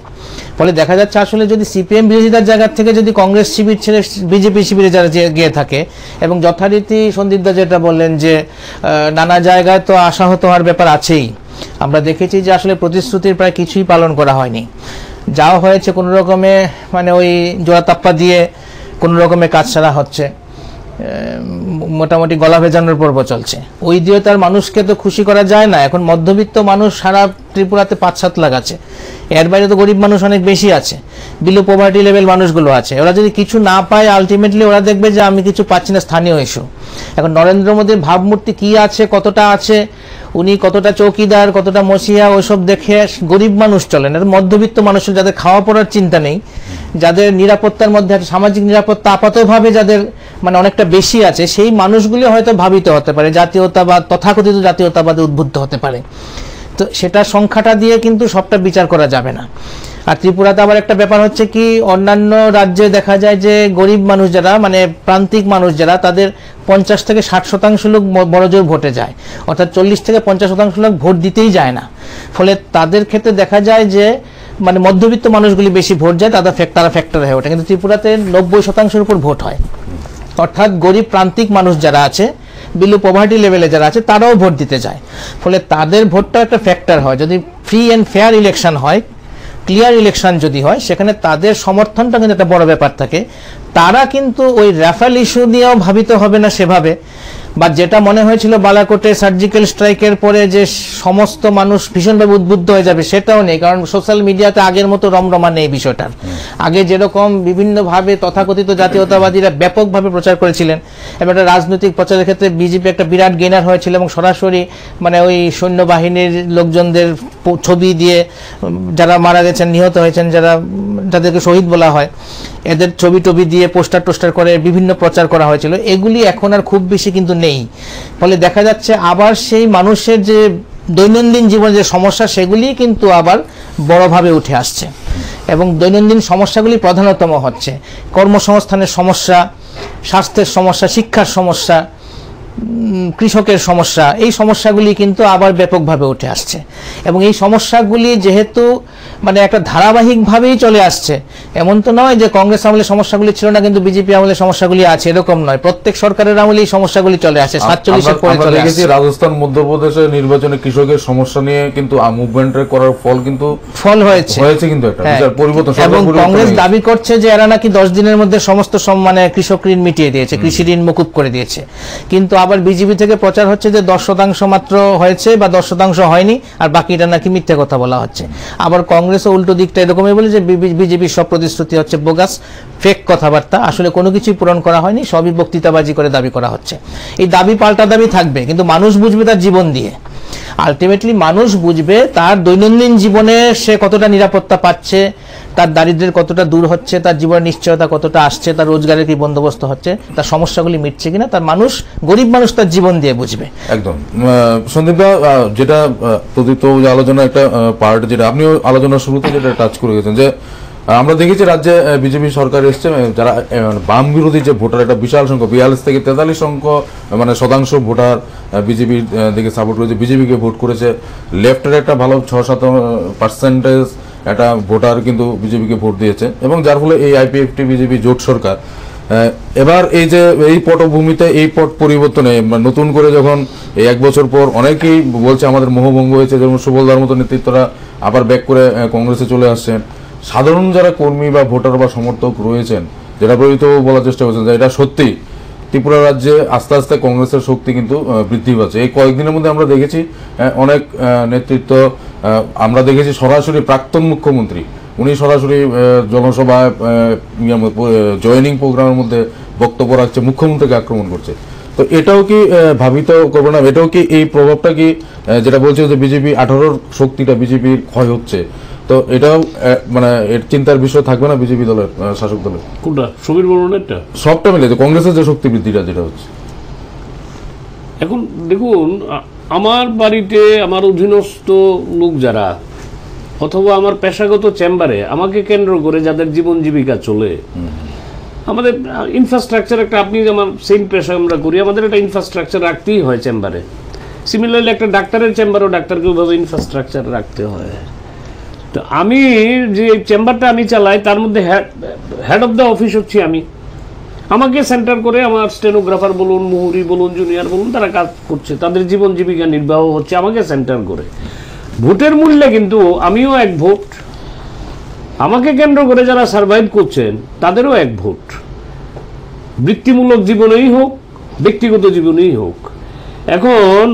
ফলে দেখা যাচ্ছে আসলে যদি সিপিএম বিরোধিতার জায়গা থেকে যদি কংগ্রেস শিবির ছেড়ে বিজেপি শিবিরে যারা গিয়ে থাকে, এবং যথারীতি সন্দীপদা যেটা বললেন যে নানা জায়গায় তো আশাহত হওয়ার ব্যাপার আছেই, আমরা দেখেছি যে আসলে প্রতিশ্রুতির প্রায় কিছুই পালন করা হয়নি, যাও হয়েছে কোনো রকমে মানে ওই জোড়া তাপ্পা দিয়ে কোনো রকমে কাজ সারা হচ্ছে, মোটামুটি গলা ভেজানোর পর্ব চলছে, ওই দিয়ে তার মানুষকে তো খুশি করা যায় না। এখন মধ্যবিত্ত মানুষ সারা ত্রিপুরাতে 5-7 লাখ আছে, এর বাইরে তো গরিব মানুষ অনেক বেশি আছে, বিলো পভার্টি লেভেল মানুষগুলো আছে। ওরা যদি কিছু না পায়, আলটিমেটলি ওরা দেখবে যে আমি কিছু পাচ্ছি না, স্থানীয় ইস্যু। এখন নরেন্দ্র মোদীর ভাবমূর্তি কি আছে, কতটা আছে, উনি কতটা চৌকিদার, কতটা মসিয়া, ওইসব দেখে গরিব মানুষ চলেন। আর মধ্যবিত্ত মানুষের যাদের খাওয়া পড়ার চিন্তা নেই, যাদের নিরাপত্তার মধ্যে সামাজিক নিরাপত্তা আপাতভাবে যাদের মানে অনেকটা বেশি আছে, সেই মানুষগুলি হয়তো ভাবিত হতে পারে, জাতীয়তাবাদ, তথাকথিত জাতীয়তাবাদে উদ্বুদ্ধ হতে পারে। তো সেটা সংখ্যাটা দিয়ে কিন্তু সবটা বিচার করা যাবে না। আর ত্রিপুরাতে আবার একটা ব্যাপার হচ্ছে কি, অন্যান্য রাজ্যে দেখা যায় যে গরিব মানুষ যারা, মানে প্রান্তিক মানুষ যারা, তাদের 50 থেকে 60% লোক বড়জোর ভোটে যায়, অর্থাৎ 40 থেকে 50% লোক ভোট দিতেই যায় না। ফলে তাদের ক্ষেত্রে দেখা যায় যে মানে মধ্যবিত্ত মানুষগুলি বেশি ভোট যায়, তারা ফ্যাক্টর হয়ে ওঠে। কিন্তু ত্রিপুরাতে 90% উপর ভোট হয়, অর্থাৎ গরিব প্রান্তিক মানুষ যারা আছে, বিলো পভার্টি লেভেলে যারা আছে, তারাও ভোট দিতে যায়। ফলে তাদের ভোটটা একটা ফ্যাক্টর হয়। যদি ফ্রি অ্যান্ড ফেয়ার ইলেকশন হয়, ক্লিয়ার ইলেকশন যদি হয়, সেখানে তাদের সমর্থনটা কিন্তু একটা বড় ব্যাপার থাকে। তারা কিন্তু ওই রাফেল ইস্যু নিয়েও ভাবিত হবে না সেভাবে, বা যেটা মনে হয়েছিল বালাকোটে সার্জিক্যাল স্ট্রাইকের পরে যে সমস্ত মানুষ ভীষণভাবে উদ্বুদ্ধ হয়ে যাবে, সেটাও নেই। কারণ সোশ্যাল মিডিয়াতে আগের মতো রমরমা নেই বিষয়টার। আগে যেরকম বিভিন্নভাবে তথাকথিত জাতীয়তাবাদীরা ব্যাপকভাবে প্রচার করেছিলেন, এবং একটা রাজনৈতিক প্রচারের ক্ষেত্রে বিজেপি একটা বিরাট গেইনার হয়েছিল, এবং সরাসরি মানে ওই সৈন্যবাহিনীর লোকজনদের ছবি দিয়ে, যারা মারা গেছেন, নিহত হয়েছেন, যাদেরকে শহীদ বলা হয়, এদের ছবি টবি দিয়ে পোস্টার করে বিভিন্ন প্রচার করা হয়েছিল। এগুলি এখন আর খুব বেশি কিন্তু নেই। ফলে দেখা যাচ্ছে আবার সেই মানুষের যে দৈনন্দিন জীবনের যে সমস্যা, সেগুলি কিন্তু আবার বড়ভাবে উঠে আসছে, এবং দৈনন্দিন সমস্যাগুলি প্রধানতম হচ্ছে কর্মসংস্থানের সমস্যা, স্বাস্থ্যের সমস্যা, শিক্ষার সমস্যা, কৃষকের সমস্যা। এই সমস্যাগুলি কিন্তু আবার ব্যাপকভাবে উঠে আসছে, এবং এই সমস্যাগুলি যেহেতু মানে একটা ধারাবাহিকভাবেই চলে আসছে, এমন তো নয় যে কংগ্রেস আমলে সমস্যাগুলি ছিল না কিন্তু বিজেপি আমলে সমস্যাগুলি আছে, এরকম নয়। প্রত্যেক সরকারের আমলে এই সমস্যাগুলি চলে আসে, 47-এর পরে চলে আসে। রাজস্থান, মধ্যপ্রদেশে নির্বাচনে কৃষকের সমস্যা নিয়ে কিন্তু মুভমেন্ট করার ফল হয়েছে কিন্তু একটা বিরাট পরিবর্তন। এবং কংগ্রেস দাবি করছে যে এরা নাকি 10 দিনের মধ্যে সমস্ত মানে কৃষক ঋণ মিটিয়ে দিয়েছে, কৃষি ঋণ মকুব করে দিয়েছে, কিন্তু আবার আবার বিজেপি থেকে প্রচার হচ্ছে যে 10% মাত্র হয়েছে বা 10% হয়নি, আর বাকিটা নাকি মিথ্যে কথা বলা হচ্ছে। আবার কংগ্রেসও উল্টো দিকটা এরকমই বলে যে বিজেপির সব প্রতিশ্রুতি হচ্ছে বোগাস, ফেক কথাবার্তা, আসলে কোনো কিছুই পূরণ করা হয়নি, সবই বক্তৃতাবাজি করে দাবি করা হচ্ছে। এই দাবি পাল্টা দাবি থাকবে, কিন্তু মানুষ বুঝবে তার জীবন দিয়ে। আলটিমেটলি মানুষ বুঝবে তার দৈনন্দিন জীবনে সে কতটা নিরাপত্তা পাচ্ছে, তার দারিদ্র্যের কতটা দূর হচ্ছে, তার জীবনের নিশ্চয়তা কতটা আসছে, তার রোজগারের কি বন্দোবস্ত হচ্ছে, তার সমস্যাগুলি মিটছে কিনা, তার মানুষ, গরিব মানুষ তার জীবন দিয়ে বুঝবে। একদম। সন্দীপ দা, যেটা প্রদীপ্ত আলোচনা একটা পার্ট, যেটা আপনিও আলোচনার শুরুতে যেটা টাচ করে গেছেন, যে আমরা দেখেছি রাজ্যে বিজেপি সরকার এসছে, যারা বাম বিরোধী যে ভোটার, একটা বিশাল সংখ্যা 42 থেকে 43 শতাংশ ভোটার বিজেপির দিকে সাপোর্ট করেছে, বিজেপিকে ভোট করেছে। লেফটের একটা ভালো 6-7% একটা ভোটার কিন্তু বিজেপিকে ভোট দিয়েছে, এবং যার ফলে এই আইপিএফটি বিজেপি জোট সরকার এবার এই যে এই পটভূমিতে এই পট পরিবর্তনে নতুন করে যখন এই 1 বছর পর অনেকেই বলছে আমাদের মোহভঙ্গ হয়েছে, যেমন সুবলদার মতো নেতৃত্বরা আবার ব্যাক করে কংগ্রেসে চলে আসছেন, সাধারণ যারা কর্মী বা ভোটার বা সমর্থক রয়েছেন, যেটা প্রকৃত বলার চেষ্টা করছেন যে এটা সত্যি ত্রিপুরা রাজ্যে আস্তে আস্তে কংগ্রেসের শক্তি কিন্তু বৃদ্ধি পাচ্ছে। এই কয়েকদিনের মধ্যে আমরা দেখেছি অনেক নেতৃত্ব, আমরা দেখেছি সরাসরি প্রাক্তন মুখ্যমন্ত্রী, উনি সরাসরি জনসভায় জয়েনিং প্রোগ্রামের মধ্যে বক্তব্য রাখছে, মুখ্যমন্ত্রীকে আক্রমণ করছে। তো এটাও কি ভাবিত করবে না, এটাও কি এই প্রভাবটা কি যেটা বলছে যে বিজেপি 18-র শক্তিটা বিজেপির ক্ষয় হচ্ছে, তো এটাও মানে এর চিন্তার বিষয় থাকবে না বিজেপি দলের, শাসক দলের? কোনটা সমীর বলুনটা সবটা মিলে কংগ্রেসের যে শক্তি বৃদ্ধিটা যেটা হচ্ছে এখন দেখুন, আমার বাড়িতে আমার অধীনস্থ লোক যারা, অথবা আমার পেশাগত চেম্বারে আমাকে কেন্দ্র করে যাদের জীবন জীবিকা চলে, আমাদের ইনফ্রাস্ট্রাকচার একটা, আপনি আমার সেম পেশা আমরা করি, আমাদের একটা ইনফ্রাস্ট্রাকচার রাখতেই হয় চেম্বারে। সিমিলারলি একটা ডাক্তারের চেম্বারও ডাক্তারকে ওইভাবে ইনফ্রাস্ট্রাকচার রাখতে হয়। তো আমি যে চেম্বারটা আমি চালাই তার মধ্যে হেড অফ দ্য অফিস হচ্ছি আমি। আমাকে সেন্টার করে আমার স্টেনোগ্রাফার বলুন, মুহুরি বলুন, জুনিয়র বলুন, তারা কাজ করছে, তাদের জীবন জীবিকা নির্বাহ হচ্ছে আমাকে সেন্টার করে। ভোটের মূল্যে কিন্তু আমিও এক ভোট, আমাকে কেন্দ্র করে যারা সার্ভাইভ করছেন তাদেরও এক ভোট, বৃত্তিমূলক জীবনেই হোক, ব্যক্তিগত জীবনেই হোক। এখন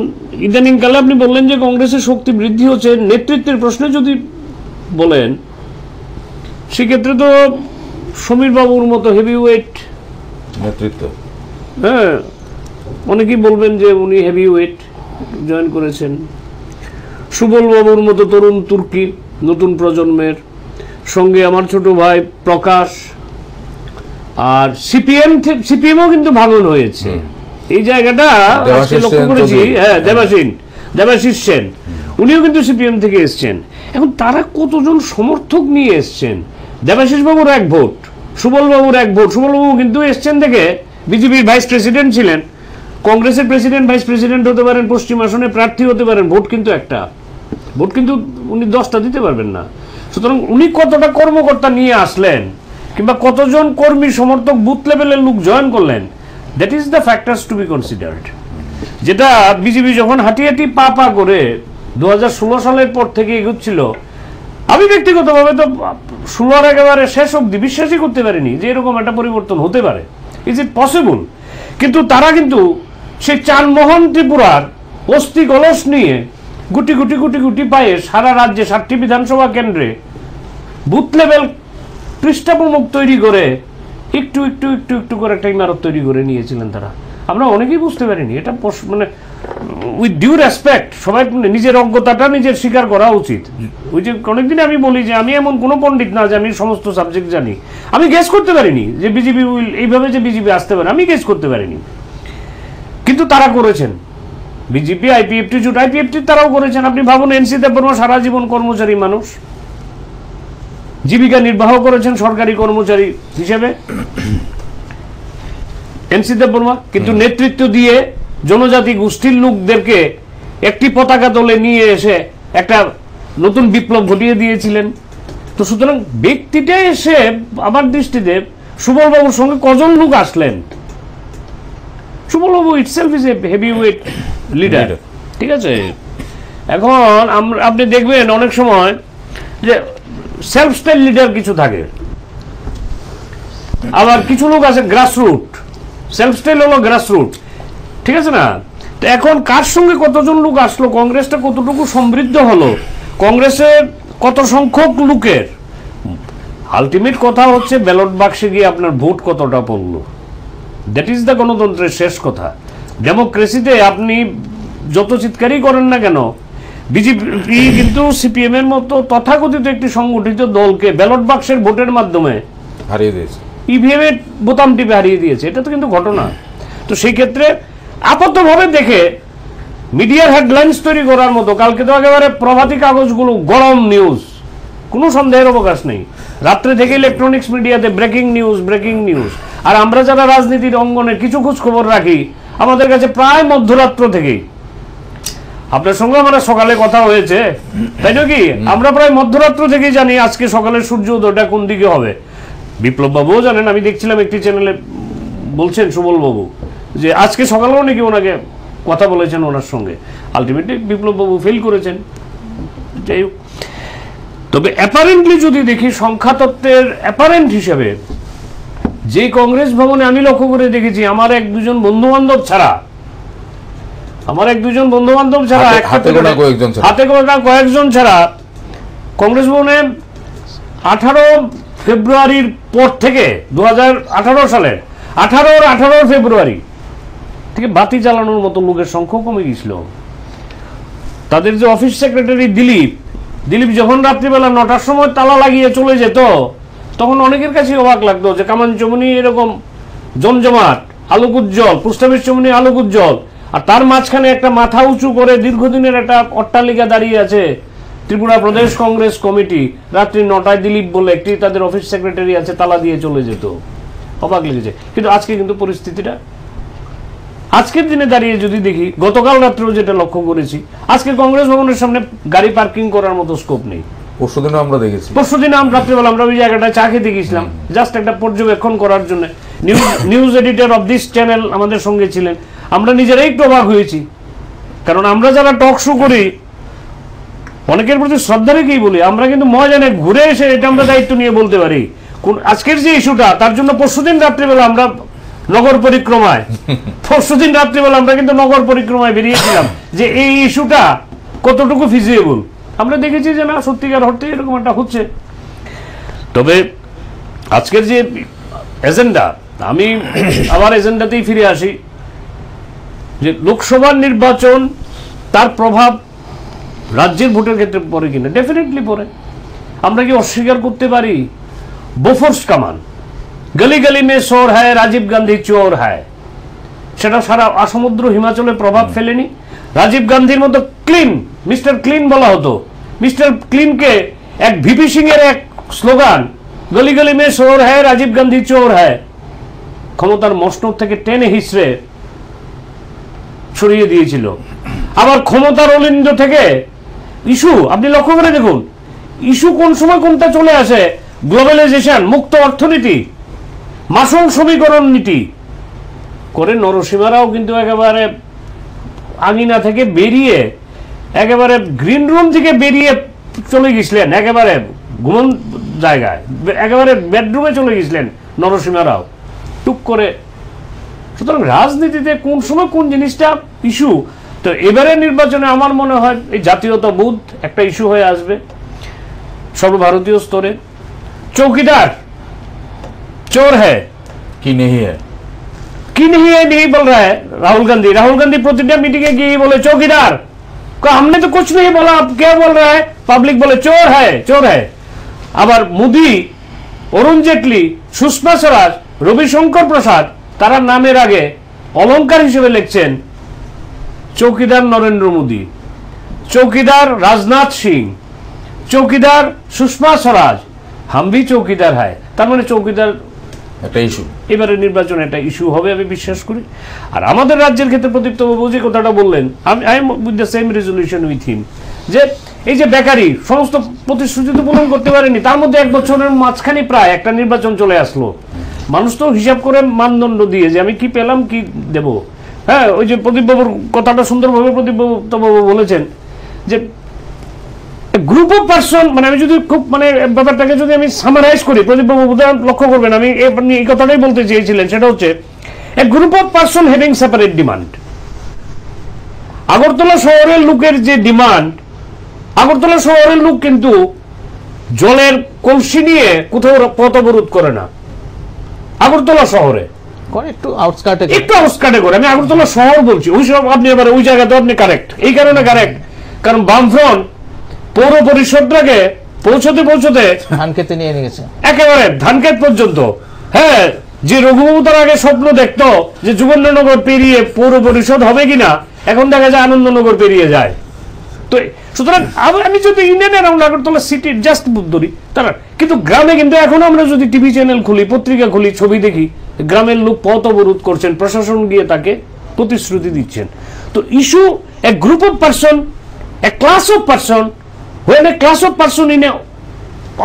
ইদানিংকালে আপনি বললেন যে কংগ্রেসের শক্তি বৃদ্ধি হচ্ছে, নেতৃত্বের প্রশ্নে যদি বলেন সেক্ষেত্রে তো সমীর বাবুর মতো হেভিওয়েট নেতৃত্ব, হ্যাঁ, অনেকেই বলবেন যে উনি হেভিওয়েট জয়েন করেছেন। সুবল বাবুর মতো তরুণ তুর্কি, নতুন প্রজন্মের, সঙ্গে আমার ছোট ভাই প্রকাশ, আর সিপিএমও কিন্তু ভাঙন হয়েছে। এই জায়গাটা লক্ষ্য করেছি। হ্যাঁ, দেবাশিস সেন, উনিও কিন্তু সিপিএম থেকে এসছেন। এখন তারা কতজন সমর্থক নিয়ে এসছেন? দেবাশিস বাবুর এক ভোট, সুবল বাবুর এক ভোট। সুবল বাবু কিন্তু এসছেন থেকে বিজেপির ভাইস প্রেসিডেন্ট ছিলেন, কংগ্রেসের প্রেসিডেন্ট ভাইস প্রেসিডেন্ট হতে পারেন, পশ্চিম আসনে প্রার্থী হতে পারেন, ভোট কিন্তু একটা, ভোট কিন্তু উনি 10টা দিতে পারবেন না। সুতরাং উনি কতটা কর্মকর্তা নিয়ে আসলেন, কিংবা কতজন কর্মী সমর্থক বুথ লেভেলের লোক জয়েন করলেন, that is the factors to be considered. যেটা বিজেপি যখন হাঁটি হাঁটি পা করে 2016 সালের পর থেকে এগোচ্ছিল, আমি ব্যক্তিগতভাবে তো 16 একেবারে শেষ অবধি বিশ্বাসই করতে পারিনি যে এরকম একটা পরিবর্তন হতে পারে। Is it possible? কিন্তু তারা কিন্তু সেই চানমোহন ত্রিপুরার অস্থি কলস নিয়ে গুটি গুটি গুটি গুটি পায়ে সারা রাজ্যে 7টি বিধানসভা কেন্দ্রে বুথ লেভেল পৃষ্ঠাপ্রমুখ তৈরি করে একটু একটু একটু একটু করে একটা ইমারত তৈরি করে নিয়েছিলেন তারা। আমরা অনেকেই বুঝতে পারিনি এটা, মানে উইথ ডিউ রেসপেক্ট, সবাই নিজের অজ্ঞতাটা নিজের স্বীকার করা উচিত। ওই যে অনেকদিন আমি বলি যে আমি এমন কোনো পণ্ডিত না যে আমি সমস্ত সাবজেক্ট জানি। আমি গেস করতে পারিনি যে বিজেপি এইভাবে যে বিজেপি আসতে পারে, আমি গেস করতে পারিনি, কিন্তু তারা করেছেন। বিজেপি আইপিএফটি জোট, আইপিএফটি তারাও করেছেন। আপনি ভাবুন, এনসি দেববর্মা সারা জীবন কর্মচারী মানুষ, জীবিকা নির্বাহ করেছেন সরকারি কর্মচারী হিসেবে এনসি দেববর্মা, কিন্তু নেতৃত্ব দিয়ে জনজাতি গোষ্ঠীর লোকদেরকে একটি পতাকা দলে নিয়ে এসে একটা নতুন বিপ্লব ঘটিয়ে দিয়েছিলেন। তো সুতরাং ব্যক্তিটা এসে আমার দৃষ্টিতে সুবল বাবুর সঙ্গে কজন লোক আসলেন? সুবল বাবু itself is a heavyweight leader, ঠিক আছে? এখন আপনি দেখবেন অনেক সময় যে সেলফ স্টাইল লিডার কিছু থাকে, আবার কিছু লোক আছে গ্রাসরুট। সেলফ স্টাইল হলো গ্রাসরুট, ঠিক আছে না? তো এখন কার সঙ্গে কতজন লোক আসলো, কংগ্রেসটা কতটুকু সমৃদ্ধ হলো, কংগ্রেসের কত সংখ্যক লোকের, আলটিমেট কথা হচ্ছে ব্যালট বাক্সে গিয়ে আপনার ভোট কতটা পড়লো। দ্যাট ইজ দ্য গণতন্ত্রের শেষ কথা। ডেমোক্রেসিতে আপনি যত চিৎকারই করেন না কেন, বিজেপি কিন্তু সিপিএম এর মতো তথাকথিত একটি সংগঠিত দলকে ব্যালট বাক্সের ভোটের মাধ্যমে হারিয়ে দিয়েছে, ইভিএম এর বোতাম টিপে হারিয়ে দিয়েছে। এটা তো কিন্তু ঘটনা। তো সেই ক্ষেত্রে আপাতভাবে দেখে মিডিয়ার হেডলাইন্স তৈরি করার মতো, কালকে তো একেবারে প্রভাতী কাগজগুলো গরম নিউজ, কোনো সন্দেহের অবকাশ নেই। রাত্রে থেকে ইলেকট্রনিক্স মিডিয়াতে ব্রেকিং নিউজ, ব্রেকিং নিউজ। আর আমরা যারা রাজনীতির অঙ্গনে কিছু খোঁজ খবর রাখি, আমাদের কাছে প্রায় মধ্যরাত্র থেকেই, আপনার সঙ্গে আমরা সকালে কথা হয়েছে তাই নাকি, আমরা প্রায় মধ্যরাত্র থেকেই জানি আজকে সকালের সূর্য উদয়টা কোন দিকে হবে। বিপ্লব বাবুও জানেন, আমি দেখছিলাম একটি চ্যানেলে বলছেন সুবল বাবু যে আজকে সকালেও নাকি ওনাকে কথা বলেছেন ওনার সঙ্গে। আলটিমেটলি বিপ্লব বাবু ফেল করেছেন। যাই হোক, তবে অ্যাপারেন্টলি যদি দেখি সংখ্যাতত্ত্বের অ্যাপারেন্ট হিসেবে যে কংগ্রেস ভবনে আমি লক্ষ্য করে দেখেছি, আমার এক দুজন বন্ধু বান্ধব ছাড়া হাতে গোনা কয়েকজন ছাড়া কংগ্রেস ভবনে 18 ফেব্রুয়ারির পর থেকে 2018 সালের 18 ফেব্রুয়ারি থেকে বাতি জ্বালানোর মতো লোকের সংখ্যা কমে গেছিল। তাদের যে অফিস সেক্রেটারি দিলীপ যখন রাত্রিবেলা 9টার সময় তালা লাগিয়ে চলে যেত, তখন অনেকের কাছে অবাক লাগতো যে কামান চমনি এরকম জমজমাট, আলোক উজ্জ্বল, পোস্ট অফিস চমনি আলোক উজ্জ্বল, আর তার মাঝখানে একটা মাথা উঁচু করে দীর্ঘদিনের একটা অট্টালিকা দাঁড়িয়ে আছে ত্রিপুরা প্রদেশ কংগ্রেস কমিটি। রাত্রি 9টায় দিলীপ বলে একটি তাদের অফিস সেক্রেটারি আছে, তালা দিয়ে চলে যেত। অবাক লেগেছে। কিন্তু আজকে কিন্তু পরিস্থিতিটা, আজকের দিনে দাঁড়িয়ে যদি দেখি, গতকাল রাত্রেও যেটা লক্ষ্য করেছি, আজকে কংগ্রেস ভবনের সামনে গাড়ি পার্কিং করার মতো স্কোপ নেই। পরশুদিনও আমরা দেখেছি, রাত্রিবেলা আমরা ওই জায়গাটা চা খেতে গেছিলাম জাস্ট একটা পর্যবেক্ষণ করার জন্য। News editor of this channel আমাদের সঙ্গে ছিলেন। আমরা নিজেরাই একটু অবাক হয়েছি, কারণ আমরা যারা টক শো করি অনেকের প্রতি শ্রদ্ধা রেখেই বলি, আমরা কিন্তু মজা নেই ঘুরে এসে এটা আমরা দায়িত্ব নিয়ে বলতে পারি। আজকের যে ইস্যুটা, তার জন্য পরশুদিন রাত্রিবেলা আমরা নগর পরিক্রমায় আমরা কিন্তু নগর পরিক্রমায় বেরিয়েছিলাম যে এই ইস্যুটা কতটুকু ফিজিবল। আমরা দেখেছি যে না, সত্যিকার অর্থে এরকম একটা হচ্ছে। তবে আজকের যে এজেন্ডা, আমি আবার এজেন্ডাতেই ফিরে আসি যে লোকসভা নির্বাচন, তার প্রভাব রাজ্যের ভোটের ক্ষেত্রে পড়ে কিনা, ডেফিনেটলি পড়ে। আমরা কি অস্বীকার করতে পারি? বোফোর্স কামান, গলি গলি মে চোর হ্যায়, রাজীব গান্ধী চোর হ্যায়, সেটা সারা সমুদ্র হিমাচলে প্রভাব ফেলেনি? রাজীব গান্ধীর মতো ক্লিন, মিস্টার ক্লিন বলা হতো, মিস্টার ক্লিনকে এক ভিপি সিং এর এক স্লোগান, গলি গলি মে চোর হ্যায়, রাজীব গান্ধী চোর হ্যায়, ক্ষমতার মসনদ থেকে টেনে হিসড়ে ছড়িয়ে দিয়েছিল। আবার ক্ষমতার অলিন্দ থেকে ইস্যু, আপনি লক্ষ্য করে দেখুন ইস্যু কোন সময় কোনটা চলে আসে। গ্লোবালাইজেশন, মুক্ত অর্থনীতি, মাসুল সমীকরণ নীতি করে নরসীমা রাও কিন্তু একেবারে আঙিনা থেকে বেরিয়ে, একেবারে গ্রিন রুম থেকে বেরিয়ে চলে গেছিলেন একেবারে ঘুমন জায়গায়, একেবারে বেডরুমে চলে গেছিলেন নরসীমা রাও টুক করে। সুতরাং রাজনীতিতে কোন সময় কোন জিনিসটা ইস্যু। তো এবারে নির্বাচনে আমার মনে হয় এই জাতীয়তাবোধ একটা ইস্যু হয়ে আসবে সর্বভারতীয় স্তরে। চৌকিদার चोर है कि नहीं है, कि नहीं है नहीं बोल रहा है राहुल गांधी प्रतिज्ञा मीटिंग में की बोले चौकीदार को हमने तो कुछ नहीं बोला, अब क्या बोल रहा है, पब्लिक बोले चोर है। আবার মোদি, অরুণ জেটলি, সুষমা স্বরাজ, রবিশঙ্কর প্রসাদ তারা নামের আগে অলংকার হিসেবে লিখছেন চৌকিদার নরেন্দ্র মোদি, চৌকিদার রাজনাথ সিং, চৌকিদার সুষমা স্বরাজ, হাম ভি চৌকিদার হয়। তার মানে চৌকিদার একটা ইস্যু এবারে নির্বাচনে একটা ইস্যু হবে আমি বিশ্বাস করি। আর আমাদের রাজ্যের ক্ষেত্রে প্রদীপ্ত বাবু যে কথাটা বললেন, I am with the same resolution with him, যে এই যে বেকারি সমস্ত প্রতিশ্রুতি তো পূরণ করতে পারেনি, তার মধ্যে 1 বছরের মাঝখানে প্রায় একটা নির্বাচন চলে আসলো। মানুষ তো হিসাব করে মানদণ্ড দিয়ে যে আমি কি পেলাম কি দেব। হ্যাঁ, ওই যে প্রদীপ বাবুর কথাটা সুন্দরভাবে প্রদীপ বাবু বলেছেন যে গ্রুপ অফ পার্সন, মানে আমি যদি খুব মানে ব্যাপারটাকে যদি আমি সামারাইজ করি, প্রদীপ বাবু লক্ষ্য করবেন আমি এই কথাটাই বলতে চেয়েছিলেন, সেটা হচ্ছে a group of person having separate demand. Agartala শহরের লোকের যে ডিমান্ড, আগরতলা শহরের লোক কিন্তু জলের কলসি নিয়ে কোথাও পথ অবরোধ করে না। আগরতলা শহরে করে একটু আউটস্কার্টে করে, আমি আগরতলা শহর বলছি, ওই সব আপনি এবারে ওই জায়গাতে আপনি কারেক্ট, এই কারণে কারেক্ট কারণ বামফ্রন্ট পৌর পরিষদটাকে পৌঁছতে ধান খেতে নিয়ে গেছে একেবারে ধানক্ষেত পর্যন্ত। হ্যাঁ, যে রঘুবাবু তার আগে স্বপ্ন দেখতো যে যুগেন্দ্রনগর পেরিয়ে পৌর পরিষদ হবে কিনা, এখন দেখা যায় আনন্দনগর পেরিয়ে যায়। তো সুতরাং আমি যদি Indian around Agartala city just ধরি তারা, কিন্তু গ্রামে কিন্তু এখন আমরা যদি টিভি চ্যানেল খুলি, পত্রিকা খুলি, ছবি দেখি, গ্রামের লোক পথ অবরোধ করছেন, প্রশাসন গিয়ে তাকে প্রতিশ্রুতি দিচ্ছেন। তো issue a group of person, A class of person, when a class of person in a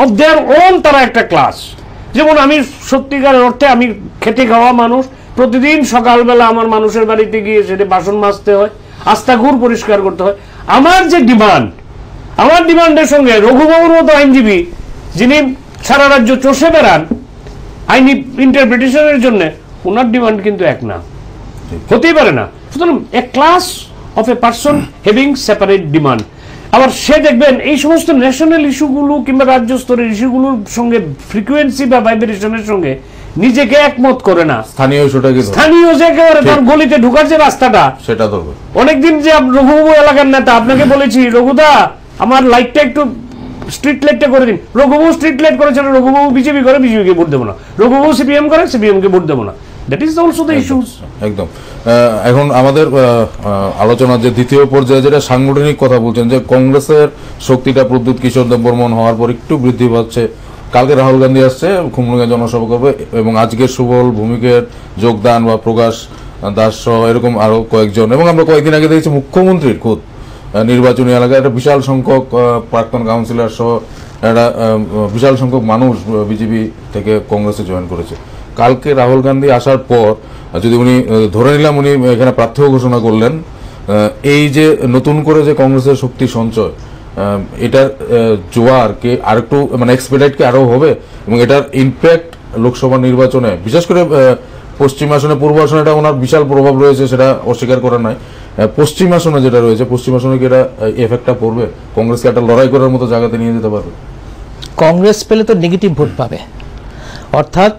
of their own, তারা একটা ক্লাস। যেমন আমি সত্যিকারের অর্থে আমি খেটে খাওয়া মানুষ, প্রতিদিন সকালবেলা আমার মানুষের বাড়িতে গিয়ে সেটা বাসন মাজতে হয়, আস্তাঘর পরিষ্কার করতে হয়। আমার যে ডিমান্ড, আমার ডিমান্ডের সঙ্গে রঘুবাবুর মতো আইনজীবী যিনি সারা রাজ্য চষে বেড়ান আইনি ইন্টারপ্রিটেশনের জন্য, ওনার ডিমান্ড কিন্তু এক না, হতেই পারে না। সুতরাং a class of a person having separate demand. আবার সে দেখবেন এই সমস্ত ন্যাশনাল ইস্যুগুলো কিংবা রাজ্য স্তরের ইস্যুগুলোর সঙ্গে ফ্রিকোয়েন্সি বা ভাইব্রেশনের সঙ্গে নিজেকে একমত করে না, স্থানীয় যে একেবারে তার গলিতে ঢোকার যে রাস্তাটা সেটা ধরবে। অনেকদিন যে রঘুবাবু এলাকার নেতা, আপনাকে বলেছি রঘুদা আমার লাইটটা একটু স্ট্রিট লাইটটা করে দিন, রঘুবাবু স্ট্রিট লাইট করেছেন, রঘুবাবু বিজেপি করে, বিজেপিকে ভোট দেবো না, রঘুবাবু সিপিএম করে, সিপিএমকে ভোট দেবো না। That is also the issues. একদম। এখন আমাদের আলোচনার যে দ্বিতীয় পর্যায়ে যেটা সাংগঠনিক কথা বলছেন, যে কংগ্রেসের শক্তিটা প্রদ্যুৎ কিশোর দেববর্মন হওয়ার পর একটু বৃদ্ধি পাচ্ছে। কালকে রাহুল গান্ধী আসছে, খুমলুঙ্গে জনসভা করবে, এবং আজকে সুবল ভৌমিকের যোগদান বা প্রকাশ দাস সহ এরকম আরো কয়েকজন, এবং আমরা কয়েকদিন আগে দেখেছি মুখ্যমন্ত্রীর খোদ নির্বাচনী এলাকায় একটা বিশাল সংখ্যক প্রাক্তন কাউন্সিলর সহ একটা বিশাল সংখ্যক মানুষ বিজেপি থেকে কংগ্রেসে জয়েন করেছে। কালকে রাহুল গান্ধী আসার পর যদি উনি ধরে নিলাম উনি এখানে প্রার্থীও ঘোষণা করলেন, এই যে নতুন করে যে কংগ্রেসের শক্তি সঞ্চয়, এটার জোয়ারকে আরেকটু মানে এক্সপেডাইটকে আরো হবে, এবং এটার ইম্প্যাক্ট লোকসভা নির্বাচনে বিশেষ করে পশ্চিম আসনে, পূর্ব আসনে এটা ওনার বিশাল প্রভাব রয়েছে, সেটা অস্বীকার করা নয়। পশ্চিম আসনে যেটা রয়েছে, পশ্চিম আসনে কি এটা এফেক্টটা পড়বে? কংগ্রেসকে একটা লড়াই করার মতো জায়গাতে নিয়ে যেতে পারবে? কংগ্রেস পেলে তো নেগেটিভ ভোট পাবে, অর্থাৎ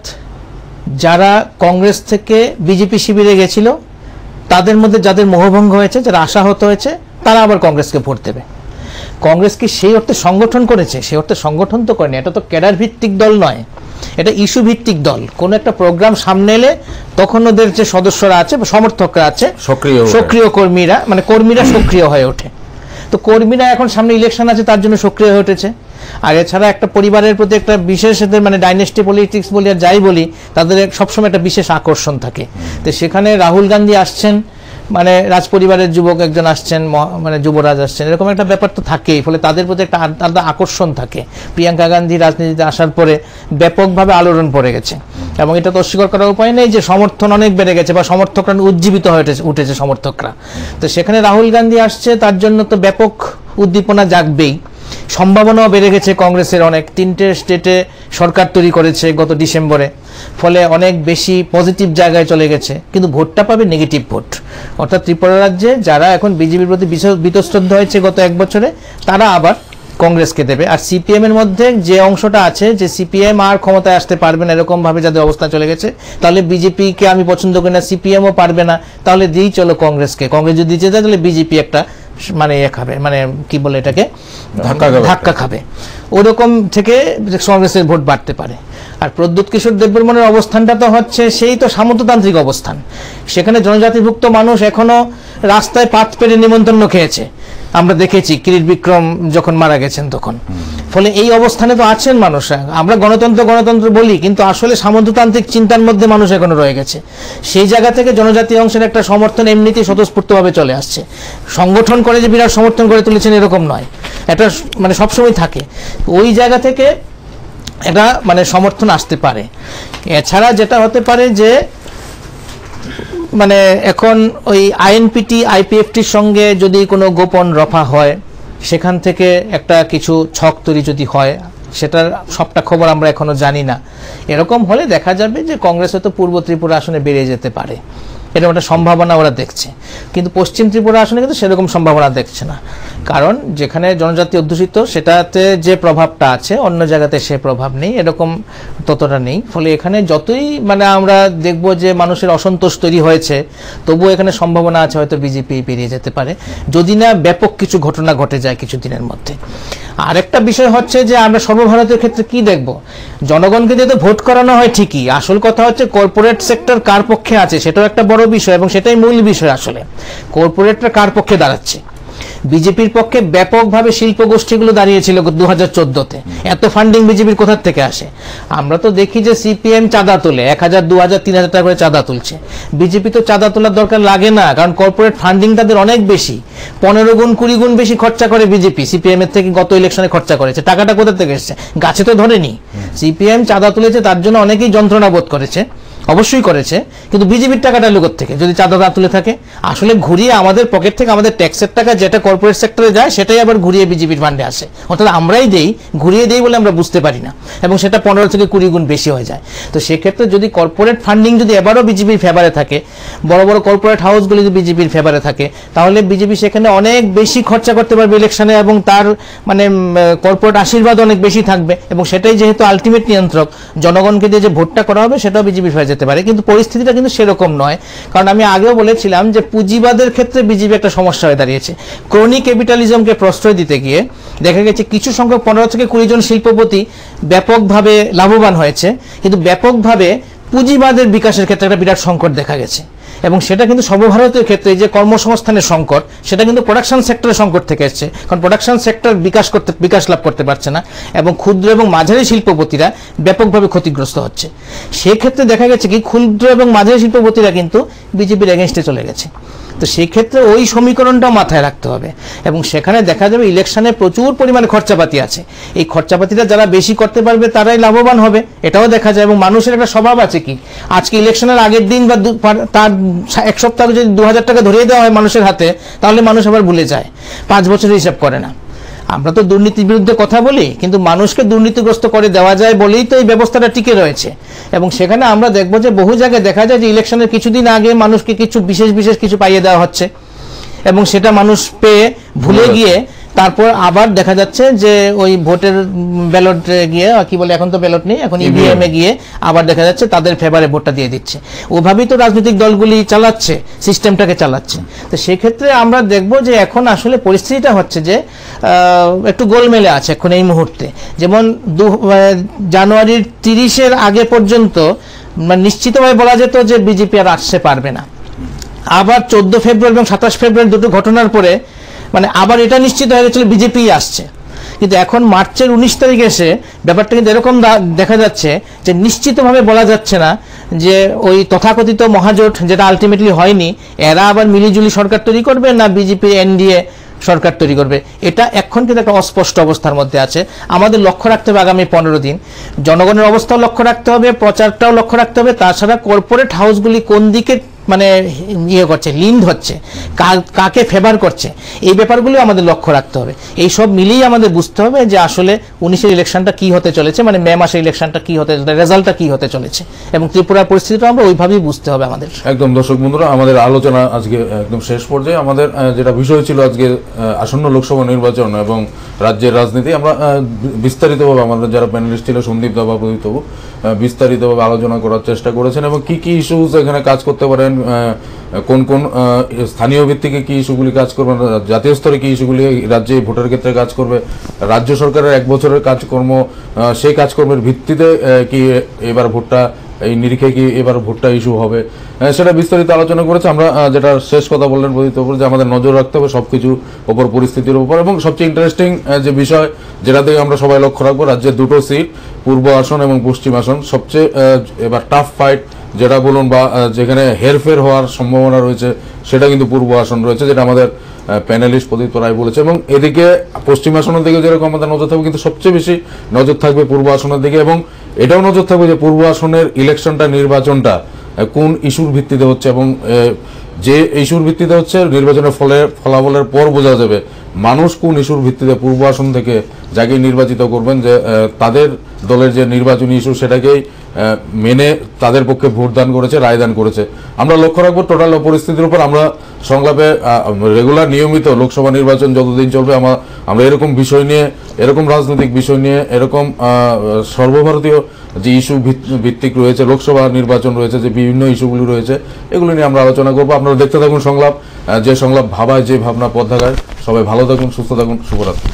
যারা কংগ্রেস থেকে বিজেপি শিবিরে গেছিল তাদের মধ্যে যাদের মোহভঙ্গ হয়েছে, যারা আশাহত হয়েছে, তারা আবার কংগ্রেসকে ভোট দেবে। কংগ্রেস কি সেই অর্থে সংগঠন করেছে? সেই অর্থে সংগঠন তো করেনি। এটা তো ক্যাডার ভিত্তিক দল নয়, এটা ইস্যু ভিত্তিক দল। কোনো একটা প্রোগ্রাম সামনে এলে তখন ওদের যে সদস্যরা আছে, সমর্থকরা আছে, সক্রিয় কর্মীরা, মানে কর্মীরা সক্রিয় হয়ে ওঠে। তো কর্মীরা এখন সামনে ইলেকশন আছে, তার জন্য সক্রিয় হয়ে উঠেছে। আর এছাড়া একটা পরিবারের প্রতি একটা বিশেষ, মানে ডাইনেস্টি পলিটিক্স বলি আর যাই বলি, তাদের সবসময় একটা বিশেষ আকর্ষণ থাকে। তো সেখানে রাহুল গান্ধী আসছেন, মানে রাজ পরিবারের যুবক একজন আসছেন, মানে যুবরাজ আসছেন, এরকম একটা ব্যাপার তো থাকেই। ফলে তাদের প্রতি একটা আলাদা আকর্ষণ থাকে। প্রিয়াঙ্কা গান্ধী রাজনীতিতে আসার পরে ব্যাপকভাবে আলোড়ন পড়ে গেছে, এবং এটা তো অস্বীকার করার উপায় নেই যে সমর্থন অনেক বেড়ে গেছে, বা সমর্থকরা উজ্জীবিত হয়ে উঠেছে সমর্থকরা। তো সেখানে রাহুল গান্ধী আসছে, তার জন্য তো ব্যাপক উদ্দীপনা জাগবেই। সম্ভাবনাও বেড়ে গেছে কংগ্রেসের, অনেক 3টে স্টেটে সরকার তৈরি করেছে গত ডিসেম্বরে, ফলে অনেক বেশি পজিটিভ জায়গায় চলে গেছে। কিন্তু ভোটটা পাবে নেগেটিভ ভোট, অর্থাৎ ত্রিপুরা রাজ্যে যারা এখন বিজেপির প্রতি বীতশ্রদ্ধ হয়েছে গত 1 বছরে, তারা আবার কংগ্রেসকে দেবে। আর সিপিএম এর মধ্যে যে অংশটা আছে যে সিপিএম আর ক্ষমতায় আসতে পারবে না, এরকম ভাবে যাদের অবস্থা চলে গেছে, তাহলে বিজেপিকে আমি পছন্দ করি না, সিপিএমও পারবে না, তাহলে দিই চলো কংগ্রেসকে। কংগ্রেস যদি দিতে যায় তাহলে বিজেপি একটা মানে খাবে, মানে কি বলে এটাকে, ধাক্কা খাবে। ওরকম থেকে কংগ্রেসের ভোট বাড়তে পারে। আর প্রদ্যুৎ কিশোর দেববর্মনের অবস্থানটা তো হচ্ছে সেই তো সামন্ততান্ত্রিক অবস্থান। সেখানে জনজাতিভুক্ত মানুষ এখনো রাস্তায় পাত পেরে নিমন্ত্রণ খেয়েছে, আমরা দেখেছি কিরিট বিক্রম যখন মারা গেছেন তখন। ফলে এই অবস্থানে তো আছেন মানুষ। আমরা গণতন্ত্র বলি, কিন্তু আসলে সামন্ততান্ত্রিক চিন্তার মধ্যে মানুষ এখনো রয়ে গেছে। সেই জায়গা থেকে জনজাতি অংশের একটা সমর্থন এমনিতেই স্বতঃস্ফূর্তভাবে চলে আসছে। সংগঠন করে যে বিরাট সমর্থন করে তুলেছেন এরকম নয়, এটা মানে সবসময় থাকে। ওই জায়গা থেকে এটা মানে সমর্থন আসতে পারে। এছাড়া যেটা হতে পারে যে মানে এখন ওই আইএনপিটি আইপিএফটির সঙ্গে যদি কোনো গোপন রফা হয়, সেখান থেকে একটা কিছু ছক তৈরি যদি হয়, সেটার সবটা খবর আমরা এখনো জানি না। এরকম হলে দেখা যাবে যে কংগ্রেস হয়তো পূর্ব ত্রিপুরা আসনে বেরিয়ে যেতে পারে। এরকম একটা সম্ভাবনা ওরা দেখছে, কিন্তু পশ্চিম ত্রিপুরা আসনে কিন্তু সেরকম সম্ভাবনা দেখছে না। কারণ যেখানে জনজাতি অধ্যুষিত সেটাতে যে প্রভাবটা আছে অন্য জায়গাতে সে প্রভাব নেই, এরকম ততটা নেই। ফলে এখানে যতই মানে আমরা দেখব যে মানুষের অসন্তোষ তৈরি হয়েছে, তবুও এখানে সম্ভাবনা আছে হয়তো বিজেপি পেরিয়ে যেতে পারে, যদি না ব্যাপক কিছু ঘটনা ঘটে যায় কিছুদিনের মধ্যে। আরেকটা বিষয় হচ্ছে যে আমরা সর্বভারতীয় ক্ষেত্রে কি দেখব, জনগণকে দিয়ে তো ভোট করানো হয় ঠিকই, আসল কথা হচ্ছে কর্পোরেট সেক্টর কার পক্ষে আছে সেটাও একটা বড় বিষয়, এবং সেটাই মূল বিষয়। আসলে কর্পোরেটরা কার পক্ষে দাঁড়াচ্ছে? বিজেপির পক্ষে ব্যাপকভাবে শিল্প গোষ্ঠীগুলো দাঁড়িয়েছিল 2014-তে। এত ফান্ডিং বিজেপির কোথা থেকে আসে? আমরা তো দেখি যে সিপিএম চাঁদা তোলে, 1000, 2000, 3000 টাকা করে চাঁদা তুলছে। বিজেপি তো চাঁদা তোলার দরকার লাগে না, কারণ কর্পোরেট ফান্ডিং তাদের অনেক বেশি, 15 গুণ 20 গুণ বেশি খরচা করে বিজেপি সিপিএম এর থেকে। গত ইলেকশনে খরচা করেছে, টাকাটা কোথা থেকে এসেছে? গাছে তো ধরেনি। সিপিএম চাঁদা তুলেছে, তার জন্য অনেকেই যন্ত্রণা বোধ করেছে, অবশ্যই করেছে, কিন্তু বিজেপির টাকাটা লোকের থেকে যদি চাঁদা না তুলে থাকে। আসলে ঘুরিয়ে আমাদের পকেট থেকে আমাদের ট্যাক্সের টাকা যেটা কর্পোরেট সেক্টরে যায় সেটাই আবার ঘুরিয়ে বিজেপির ফান্ডে আসে, অর্থাৎ আমরাই দেই, ঘুরিয়ে দেই বলে আমরা বুঝতে পারি না, এবং সেটা 15 থেকে 20 গুণ বেশি হয়ে যায়। তো সেক্ষেত্রে যদি কর্পোরেট ফান্ডিং যদি এবারও বিজেপির ফেভারে থাকে, বড় বড় কর্পোরেট হাউসগুলি যদি বিজেপির ফেভারে থাকে, তাহলে বিজেপি সেখানে অনেক বেশি খরচা করতে পারবে ইলেকশনে, এবং তার মানে কর্পোরেট আশীর্বাদ অনেক বেশি থাকবে, এবং সেটাই যেহেতু আলটিমেট নিয়ন্ত্রক, জনগণকে দিয়ে যে ভোটটা করা হবে সেটাও বিজেপির হয়ে যেতে পারে। কিন্তু পরিস্থিতিটা কিন্তু সেরকম নয়, কারণ আমি আগেও বলেছিলাম যে পুঁজিবাদের ক্ষেত্রে বিজেপি একটা সমস্যা হয়ে দাঁড়িয়েছে। ক্রনি ক্যাপিটালিজমকে প্রশ্রয় দিতে গিয়ে দেখা গেছে কিছু সংখ্যক 15 থেকে 20 জন শিল্পপতি ব্যাপকভাবে লাভবান হয়েছে, কিন্তু ব্যাপকভাবে পুঁজিবাদের বিকাশের ক্ষেত্রে একটা বিরাট সংকট দেখা গেছে। এবং সেটা কিন্তু সর্বভারতীয় ক্ষেত্রে যে কর্মসংস্থানের সংকট, সেটা কিন্তু প্রোডাকশন সেক্টরের সংকট থেকে এসছে, কারণ প্রোডাকশন সেক্টর বিকাশ লাভ করতে পারছে না, এবং ক্ষুদ্র এবং মাঝারি শিল্পপতিরা ব্যাপকভাবে ক্ষতিগ্রস্ত হচ্ছে। সেক্ষেত্রে দেখা গেছে কি ক্ষুদ্র এবং মাঝারি শিল্পপতিরা কিন্তু বিজেপির এগেনস্টে চলে গেছে। তো সেই ক্ষেত্রে ওই সমীকরণটাও মাথায় রাখতে হবে, এবং সেখানে দেখা যাবে ইলেকশনে প্রচুর পরিমাণে খরচাপাতি আছে। এই খরচাপাতিটা যারা বেশি করতে পারবে তারাই লাভবান হবে, এটাও দেখা যায়। এবং মানুষের একটা স্বভাব আছে কি, আজকে ইলেকশনের আগের দিন বা তার 1 সপ্তাহ যদি 2000 টাকা ধরিয়ে দেওয়া হয় মানুষের হাতে, তাহলে মানুষ আবার ভুলে যায়, 5 বছরের হিসাব করে না। আমরা তো দুর্নীতির বিরুদ্ধে কথা বলি, কিন্তু মানুষকে দুর্নীতিগ্রস্ত করে দেওয়া যায় বলেই তো এই ব্যবস্থাটা টিকে রয়েছে। এবং সেখানে আমরা দেখব যে বহু জায়গায় দেখা যায় যে ইলেকশনের কিছুদিন আগে মানুষকে কিছু বিশেষ কিছু পাইয়ে দেওয়া হচ্ছে, এবং সেটা মানুষ পেয়ে ভুলে গিয়ে তারপর আবার দেখা যাচ্ছে যে ওই ভোটের ব্যালট গিয়ে কি বলে, এখন তো ব্যালট নেই, এখন ইভিএম এ গিয়ে আবার দেখা যাচ্ছে তাদের ফেভারে ভোটটা দিয়ে দিচ্ছে। ওভাবেই তো রাজনৈতিক দলগুলি চালাচ্ছে, সিস্টেমটাকে চালাচ্ছে। তো সেক্ষেত্রে আমরা দেখব যে এখন আসলে পরিস্থিতিটা হচ্ছে যে একটু গোলমেলে আছে এখন এই মুহূর্তে। যেমন জানুয়ারির 30-এর আগে পর্যন্ত নিশ্চিতভাবে বলা যেত যে বিজেপি আর আসতে পারবে না। আবার 14 ফেব্রুয়ারি এবং 27 ফেব্রুয়ারি দুটো ঘটনার পরে মানে আবার এটা নিশ্চিত হয়ে গেছিল বিজেপি আসছে। কিন্তু এখন মার্চের 19 তারিখে এসে ব্যাপারটা কিন্তু এরকম দেখা যাচ্ছে যে নিশ্চিতভাবে বলা যাচ্ছে না যে ওই তথাকথিত মহাজোট, যেটা আলটিমেটলি হয়নি, এরা আবার মিলিজুলি সরকার তৈরি করবে না বিজেপি এনডিএ সরকার তৈরি করবে। এটা এখন কিন্তু একটা অস্পষ্ট অবস্থার মধ্যে আছে। আমাদের লক্ষ্য রাখতে হবে আগামী 15 দিন, জনগণের অবস্থাও লক্ষ্য রাখতে হবে, প্রচারটাও লক্ষ্য রাখতে হবে, তাছাড়া কর্পোরেট হাউসগুলি কোন দিকে মানে ইয়ে করছে, লিন্ড হচ্ছে, কাকে ফেভার করছে, এই ব্যাপারগুলো আমাদের লক্ষ্য রাখতে হবে। এই সব মিলিয়ে আমাদের বুঝতে হবে যে আসলে 19-এর ইলেকশনটা কি হতে চলেছে, মানে মে মাসের ইলেকশনটা কি হতে, রেজাল্টটা কি হতে চলেছে, এবং ত্রিপুরার পরিস্থিতিটা আমরা ওইভাবেই বুঝতে হবে আমাদের। একদম দর্শক বন্ধুরা, আমাদের আলোচনা আজকে একদম শেষ পর্যায়ে। আমাদের যেটা বিষয় ছিল আজকে আসন্ন লোকসভা নির্বাচন এবং রাজ্যের রাজনীতি, আমরা বিস্তারিতভাবে আমাদের যারা প্যানেলিস্ট ছিল সন্দীপ দা বা প্রদীপ বাবু বিস্তারিতভাবে আলোচনা করার চেষ্টা করেছেন, এবং কি কি ইস্যুস এখানে কাজ করতে পারেন, কোন কোন স্থানীয় ভিত্তিকে কি ইস্যুগুলি কাজ করবে, জাতীয় স্তরে কি ইস্যুগুলি রাজ্যে ভোটের ক্ষেত্রে কাজ করবে, রাজ্য সরকারের 1 বছরের কাজকর্ম, সেই কাজকর্মের ভিত্তিতে কি এবার ভোটটা, এই নিরিখে কি এবার ভোটটা ইস্যু হবে, সেটা বিস্তারিত আলোচনা করেছে। আমরা যেটা শেষ কথা বললেন প্রদীপ উপর, যে আমাদের নজর রাখতে হবে সবকিছু ওপর, পরিস্থিতির উপর, এবং সবচেয়ে ইন্টারেস্টিং যে বিষয় যেটাতে আমরা সবাই লক্ষ্য রাখবো, রাজ্যের 2টো সিট, পূর্ব আসন এবং পশ্চিম আসন, সবচেয়ে এবার টাফ ফাইট যেটা বলুন বা যেখানে হেরফের হওয়ার সম্ভাবনা রয়েছে, সেটা কিন্তু পূর্ব আসন রয়েছে, যেটা আমাদের প্যানেলিস্ট প্রদীপ রায় বলেছে। এবং এদিকে পশ্চিম আসনের দিকে যেরকম আমাদের নজর থাকবে, কিন্তু সবচেয়ে বেশি নজর থাকবে পূর্ব আসনের দিকে, এবং এটাও নজর থাকবে যে পূর্ব আসনের ইলেকশনটা, নির্বাচনটা কোন ইস্যুর ভিত্তিতে হচ্ছে, এবং যে ইস্যুর ভিত্তিতে হচ্ছে নির্বাচনের ফলাফলের পর বোঝা যাবে মানুষ কোন ইস্যুর ভিত্তিতে পূর্ব আসন থেকে যাকে নির্বাচিত করবেন, যে তাদের দলের যে নির্বাচনী ইস্যু সেটাকেই মেনে তাদের পক্ষে ভোটদান করেছে, রায়দান করেছে। আমরা লক্ষ্য রাখবো টোটাল পরিস্থিতির উপর। আমরা সংলাপে রেগুলার নিয়মিত লোকসভা নির্বাচন যতদিন চলবে আমরা এরকম বিষয় নিয়ে, এরকম রাজনৈতিক বিষয় নিয়ে, এরকম সর্বভারতীয় যে ইস্যু ভিত্তিক রয়েছে, লোকসভা নির্বাচন রয়েছে, যে বিভিন্ন ইস্যুগুলি রয়েছে, এগুলো নিয়ে আমরা আলোচনা করবো। আপনারা দেখতে থাকুন সংলাপ, যে সংলাপ ভাবায় যে ভাবনা পথ দেখায়। সবাই ভালো থাকুন, সুস্থ থাকুন, শুভরাত্রি।